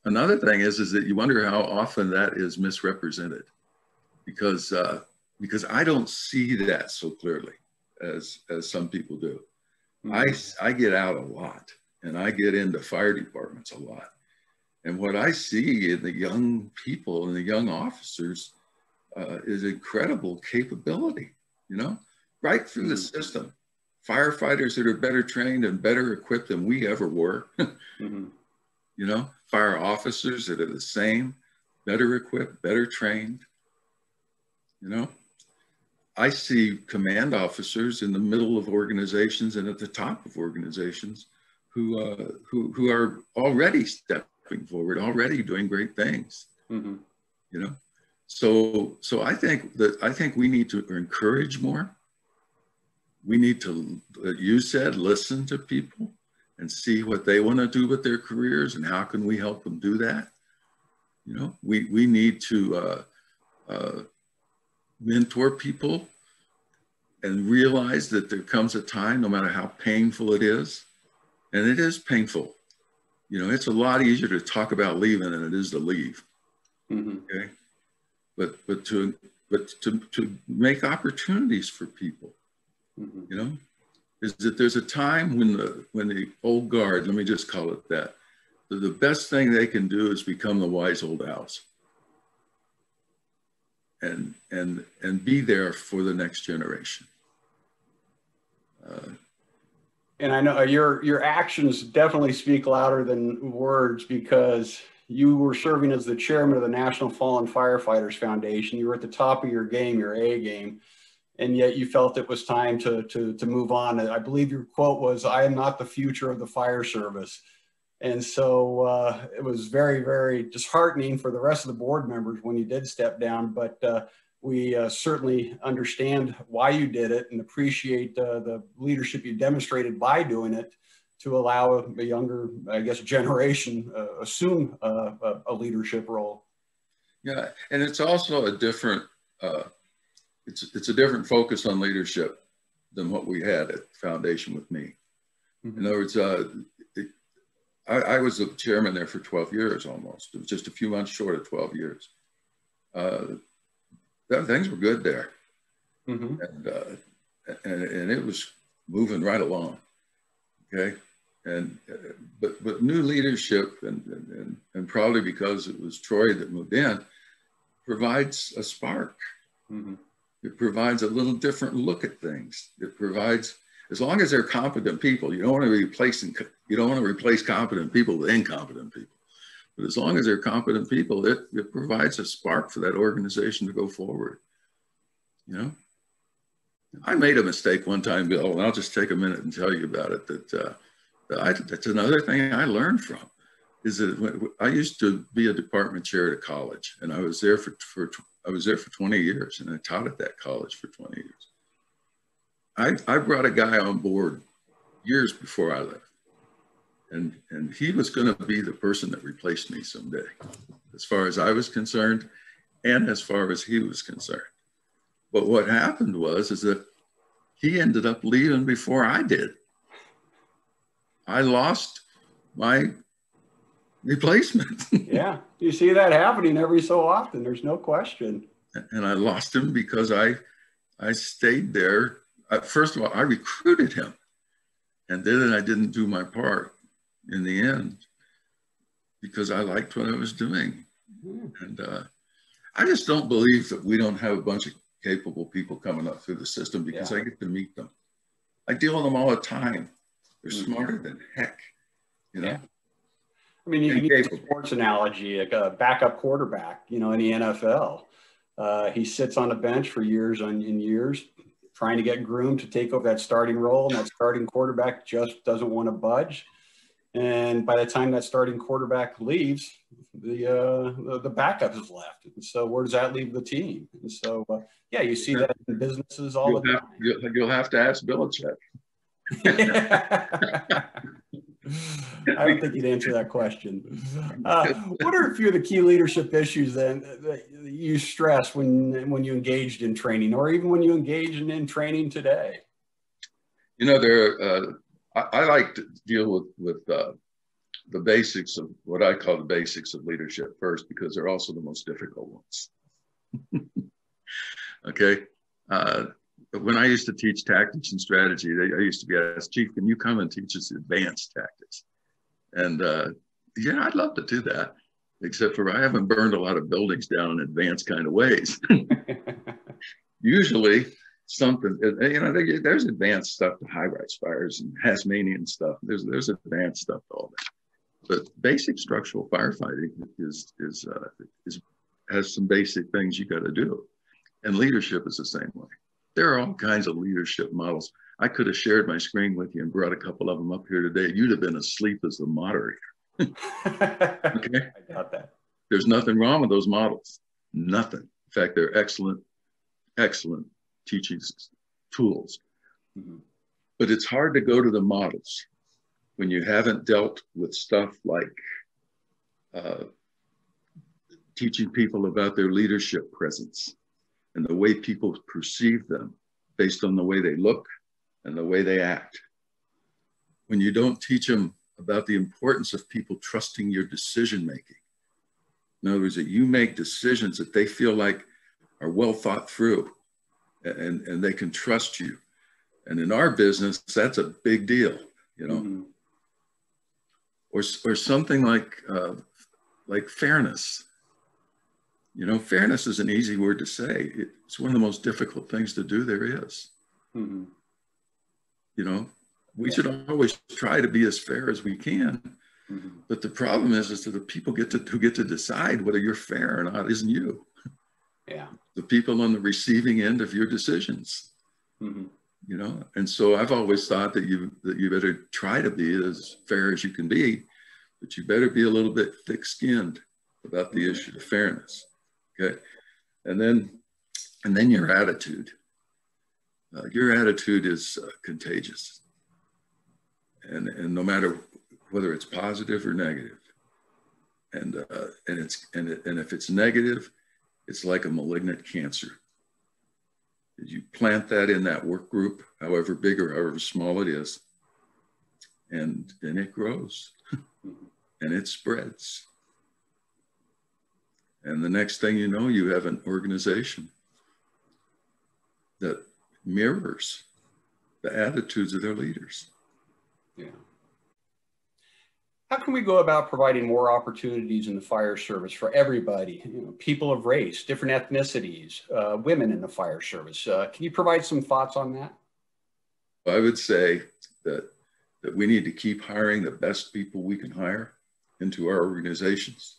Speaker 7: Another thing is that you wonder how often that is misrepresented, because I don't see that so clearly as some people do. I get out a lot and I get into fire departments a lot. And what I see in the young people and the young officers is incredible capability, you know, right through the system. Firefighters that are better trained and better equipped than we ever were, you know, fire officers that are the same, better equipped, better trained, you know. I see command officers in the middle of organizations and at the top of organizations who are already stepping forward, already doing great things. You know, so I think we need to encourage more. We need to, you said, listen to people and see what they want to do with their careers and how can we help them do that. You know, we need to mentor people and realize that there comes a time, no matter how painful it is, and it is painful. You know, it's a lot easier to talk about leaving than it is to leave. Okay, but to make opportunities for people. You know, is that there's a time when the old guard, let me just call it that, the best thing they can do is become the wise old owls. And be there for the next generation.
Speaker 1: And I know your actions definitely speak louder than words, because you were serving as the chairman of the National Fallen Firefighters Foundation. You were at the top of your game, your A game, and yet you felt it was time to move on. And I believe your quote was, "I am not the future of the fire service." And so it was very, very disheartening for the rest of the board members when you did step down, but we certainly understand why you did it and appreciate the leadership you demonstrated by doing it to allow a younger, I guess, generation assume a leadership role.
Speaker 7: Yeah, and it's also a different, it's a different focus on leadership than what we had at the foundation with me. In other words, I was the chairman there for 12 years almost. It was just a few months short of 12 years. Things were good there. And it was moving right along. Okay. But new leadership, and probably because it was Troy that moved in, provides a spark. It provides a little different look at things. It provides, as long as they're competent people, you don't want to replace competent people with incompetent people. But as long as they're competent people, it provides a spark for that organization to go forward. You know, I made a mistake one time, Bill, and I'll just take a minute and tell you about it. That's another thing I learned from, is that I used to be a department chair at a college, and I was there for 20 years, and I taught at that college for 20 years. I brought a guy on board years before I left. And he was going to be the person that replaced me someday, as far as I was concerned, and as far as he was concerned. But what happened is that he ended up leaving before I did. I lost my replacement. Yeah,
Speaker 1: you see that happening every so often. There's no question.
Speaker 7: And I lost him because I stayed there. First of all, I recruited him, and then I didn't do my part in the end because I liked what I was doing. And I just don't believe that we don't have a bunch of capable people coming up through the system, because I get to meet them. I deal with them all the time. They're smarter than heck, you know?
Speaker 1: I mean, you can use a sports analogy, like a backup quarterback, you know, in the NFL. He sits on the bench for years and years, trying to get groomed to take over that starting role, and that starting quarterback just doesn't want to budge. And by the time that starting quarterback leaves, the backup is left. And so where does that leave the team? And so, yeah, you see that in businesses all the time.
Speaker 7: You'll have to ask Belichick.
Speaker 1: I don't think you'd answer that question. What are a few of the key leadership issues then that you stress when you engaged in training, or even when you engage in training today?
Speaker 7: You know, I like to deal with the basics of what I call the basics of leadership first, because they're also the most difficult ones. Okay. When I used to teach tactics and strategy, I used to be asked, "Chief, can you come and teach us advanced tactics?" And yeah, I'd love to do that, except for I haven't burned a lot of buildings down in advanced kind of ways. Usually something, you know, there's advanced stuff to high-rise fires and Tasmanian stuff. There's advanced stuff to all that. But basic structural firefighting has some basic things you got to do. And leadership is the same way. There are all kinds of leadership models. I could have shared my screen with you and brought a couple of them up here today. You'd have been asleep as the moderator. Okay?
Speaker 1: I got that.
Speaker 7: There's nothing wrong with those models. Nothing. In fact, they're excellent, excellent teaching tools.
Speaker 1: Mm-hmm.
Speaker 7: But it's hard to go to the models when you haven't dealt with stuff like teaching people about their leadership presence and the way people perceive them based on the way they look and the way they act. When you don't teach them about the importance of people trusting your decision making. In other words, that you make decisions that they feel like are well thought through and they can trust you. And in our business, that's a big deal, you know.
Speaker 1: Mm-hmm.
Speaker 7: Or something like fairness. You know, fairness is an easy word to say. It's one of the most difficult things to do there is.
Speaker 1: Mm-hmm.
Speaker 7: You know, we should always try to be as fair as we can.
Speaker 1: Mm-hmm. But
Speaker 7: the problem is that the people who get to decide whether you're fair or not isn't you.
Speaker 1: Yeah.
Speaker 7: The people on the receiving end of your decisions.
Speaker 1: Mm-hmm.
Speaker 7: You know, and so I've always thought that you better try to be as fair as you can be, but you better be a little bit thick-skinned about the issue of fairness. Okay, and then your attitude. Your attitude is contagious, and no matter whether it's positive or negative, and if it's negative, it's like a malignant cancer. You plant that in that work group, however big or however small it is, and then it grows and it spreads. And the next thing you know, you have an organization that mirrors the attitudes of their leaders.
Speaker 1: Yeah. How can we go about providing more opportunities in the fire service for everybody? You know, people of race, different ethnicities, women in the fire service. Can you provide some thoughts on that?
Speaker 7: I would say that we need to keep hiring the best people we can hire into our organizations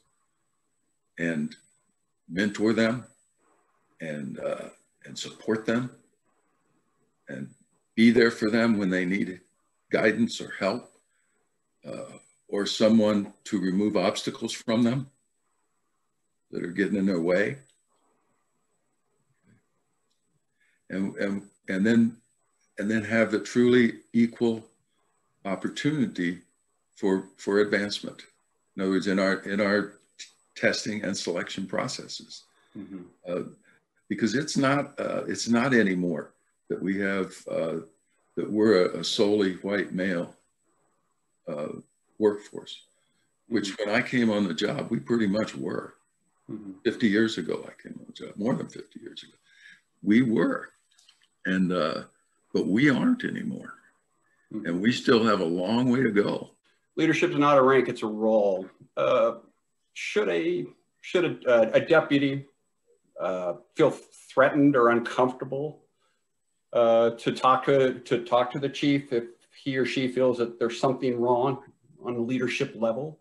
Speaker 7: and mentor them and support them and be there for them when they need guidance or help. Or someone to remove obstacles from them that are getting in their way. And then have the truly equal opportunity for advancement. In other words, in our testing and selection processes. Mm-hmm. Because it's not anymore that we have, that we're a solely white male workforce, which when I came on the job, we pretty much were. 50 years ago, I came on the job, more than 50 years ago. We were, and but we aren't anymore. And we still have a long way to go.
Speaker 1: Leadership is not a rank, it's a role. Should a deputy feel threatened or uncomfortable to talk to the chief if he or she feels that there's something wrong on the leadership level?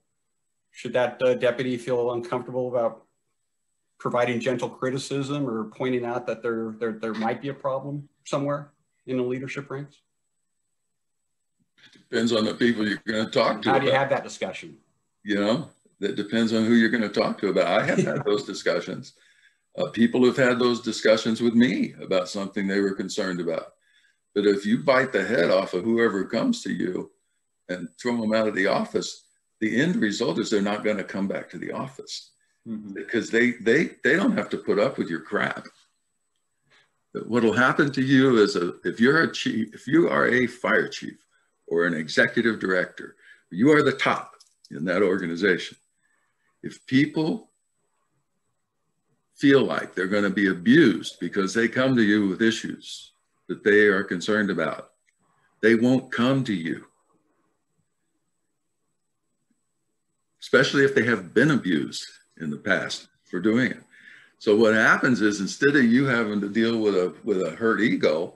Speaker 1: Should that deputy feel uncomfortable about providing gentle criticism or pointing out that there might be a problem somewhere in the leadership ranks?
Speaker 7: It depends on the people you're going to talk to.
Speaker 1: How do you have that discussion?
Speaker 7: You know, that depends on who you're going to talk to about. I have had those discussions. People have had those discussions with me about something they were concerned about. But if you bite the head off of whoever comes to you and throw them out of the office, the end result is they're not going to come back to the office. Because they don't have to put up with your crap. But what will happen to you is if you are a fire chief or an executive director, you are the top in that organization. If people feel like they're going to be abused because they come to you with issues that they are concerned about, they won't come to you. Especially if they have been abused in the past for doing it. So what happens is, instead of you having to deal with a hurt ego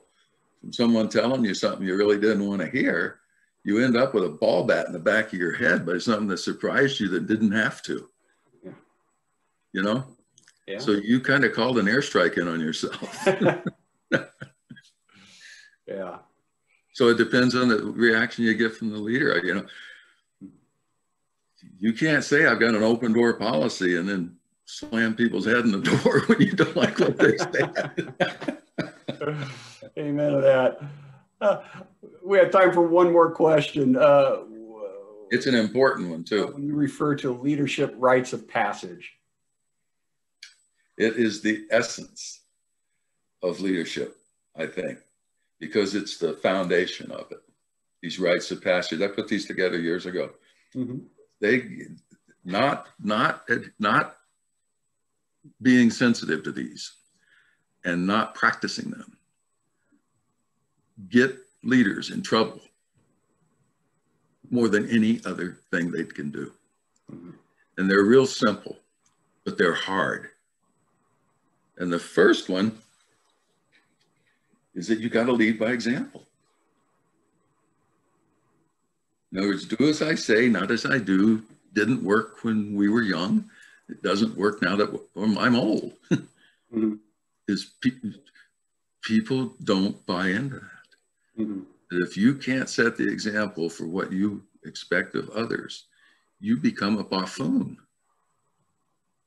Speaker 7: from someone telling you something you really didn't want to hear, you end up with a ball bat in the back of your head by something that surprised you that didn't have to. Yeah. You know? Yeah. So you kind of called an airstrike in on yourself.
Speaker 1: Yeah.
Speaker 7: So it depends on the reaction you get from the leader. You know, you can't say I've got an open door policy and then slam people's head in the door when you don't like what they say.
Speaker 1: Amen to that. We have time for one more question.
Speaker 7: It's an important one too.
Speaker 1: When you refer to leadership rites of passage.
Speaker 7: It is the essence of leadership, I think, because it's the foundation of it. These rites of passage. I put these together years ago. Mm-hmm. They not being sensitive to these and not practicing them get leaders in trouble more than any other thing they can do. Mm-hmm. And they're real simple, but they're hard. And the first one is that you got to lead by example. In other words, do as I say, not as I do. Didn't work when we were young. It doesn't work now that I'm old. Mm-hmm. People don't buy into that. Mm-hmm. That if you can't set the example for what you expect of others, you become a buffoon.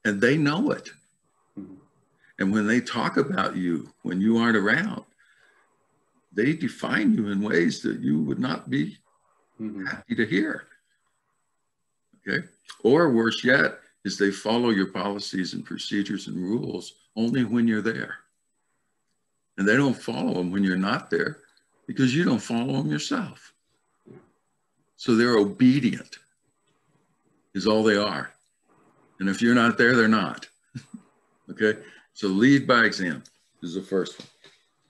Speaker 7: And they know it. Mm-hmm. And when they talk about you, when you aren't around, they define you in ways that you would not be happy to hear. Okay? Or worse yet, is they follow your policies and procedures and rules only when you're there. And they don't follow them when you're not there because you don't follow them yourself. So they're obedient is all they are. And if you're not there, they're not. Okay? So lead by example is the first one.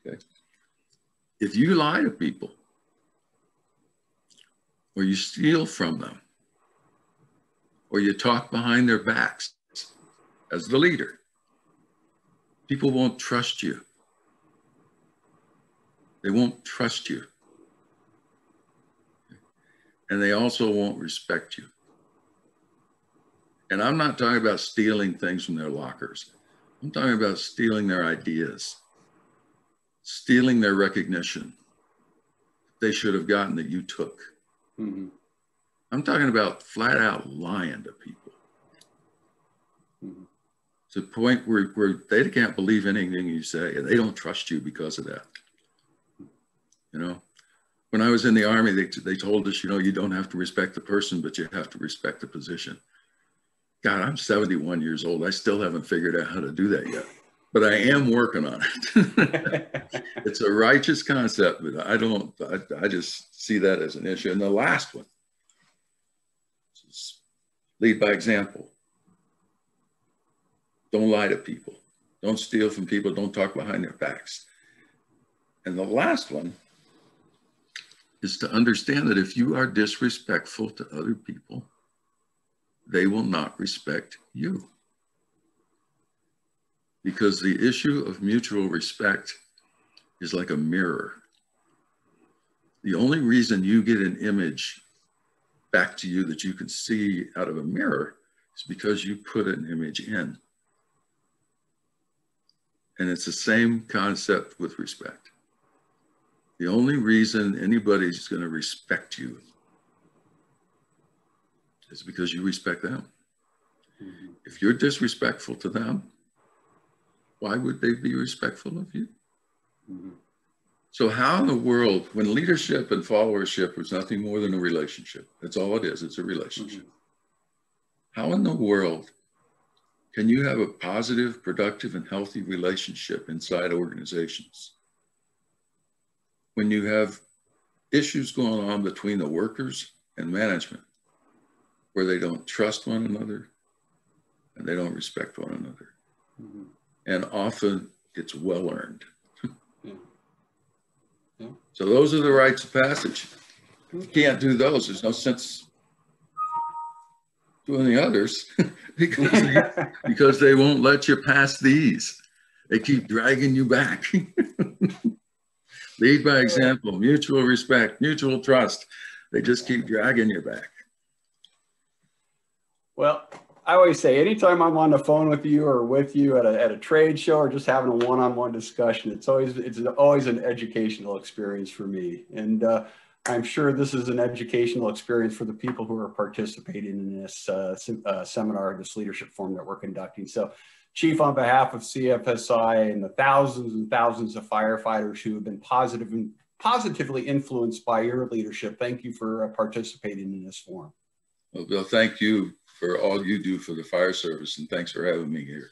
Speaker 7: Okay? If you lie to people or you steal from them or you talk behind their backs as the leader, people won't trust you. They won't trust you. And they also won't respect you. And I'm not talking about stealing things from their lockers. I'm talking about stealing their ideas, stealing their recognition they should have gotten that you took. Mm-hmm. I'm talking about flat out lying to people. Mm-hmm. To the point where they can't believe anything you say and they don't trust you because of that. You know, when I was in the Army, they told us, you know, you don't have to respect the person, but you have to respect the position. God, I'm 71 years old. I still haven't figured out how to do that yet, but I am working on it. It's a righteous concept, but I just see that as an issue. And the last one is lead by example. Don't lie to people. Don't steal from people. Don't talk behind their backs. And the last one is to understand that if you are disrespectful to other people, they will not respect you. Because the issue of mutual respect is like a mirror. The only reason you get an image back to you that you can see out of a mirror is because you put an image in. And it's the same concept with respect. The only reason anybody's going to respect you is because you respect them. Mm-hmm. If you're disrespectful to them, why would they be respectful of you? Mm-hmm. So how in the world, when leadership and followership is nothing more than a relationship, that's all it is, it's a relationship. Mm-hmm. How in the world can you have a positive, productive, and healthy relationship inside organizations when you have issues going on between the workers and management where they don't trust one another and they don't respect one another? Mm-hmm. And often it's well earned. Yeah. Yeah. So those are the rites of passage. You can't do those. There's no sense doing the others because they won't let you pass these. They keep dragging you back. Lead by example, mutual respect, mutual trust. They just keep dragging you back.
Speaker 1: Well, I always say, anytime I'm on the phone with you or with you at a trade show or just having a one-on-one discussion, it's always an educational experience for me. And I'm sure this is an educational experience for the people who are participating in this seminar, this leadership forum that we're conducting. So, Chief, on behalf of CFSI and the thousands and thousands of firefighters who have been positively influenced by your leadership, thank you for participating in this forum.
Speaker 7: Well, Bill, thank you for all you do for the fire service, and thanks for having me here.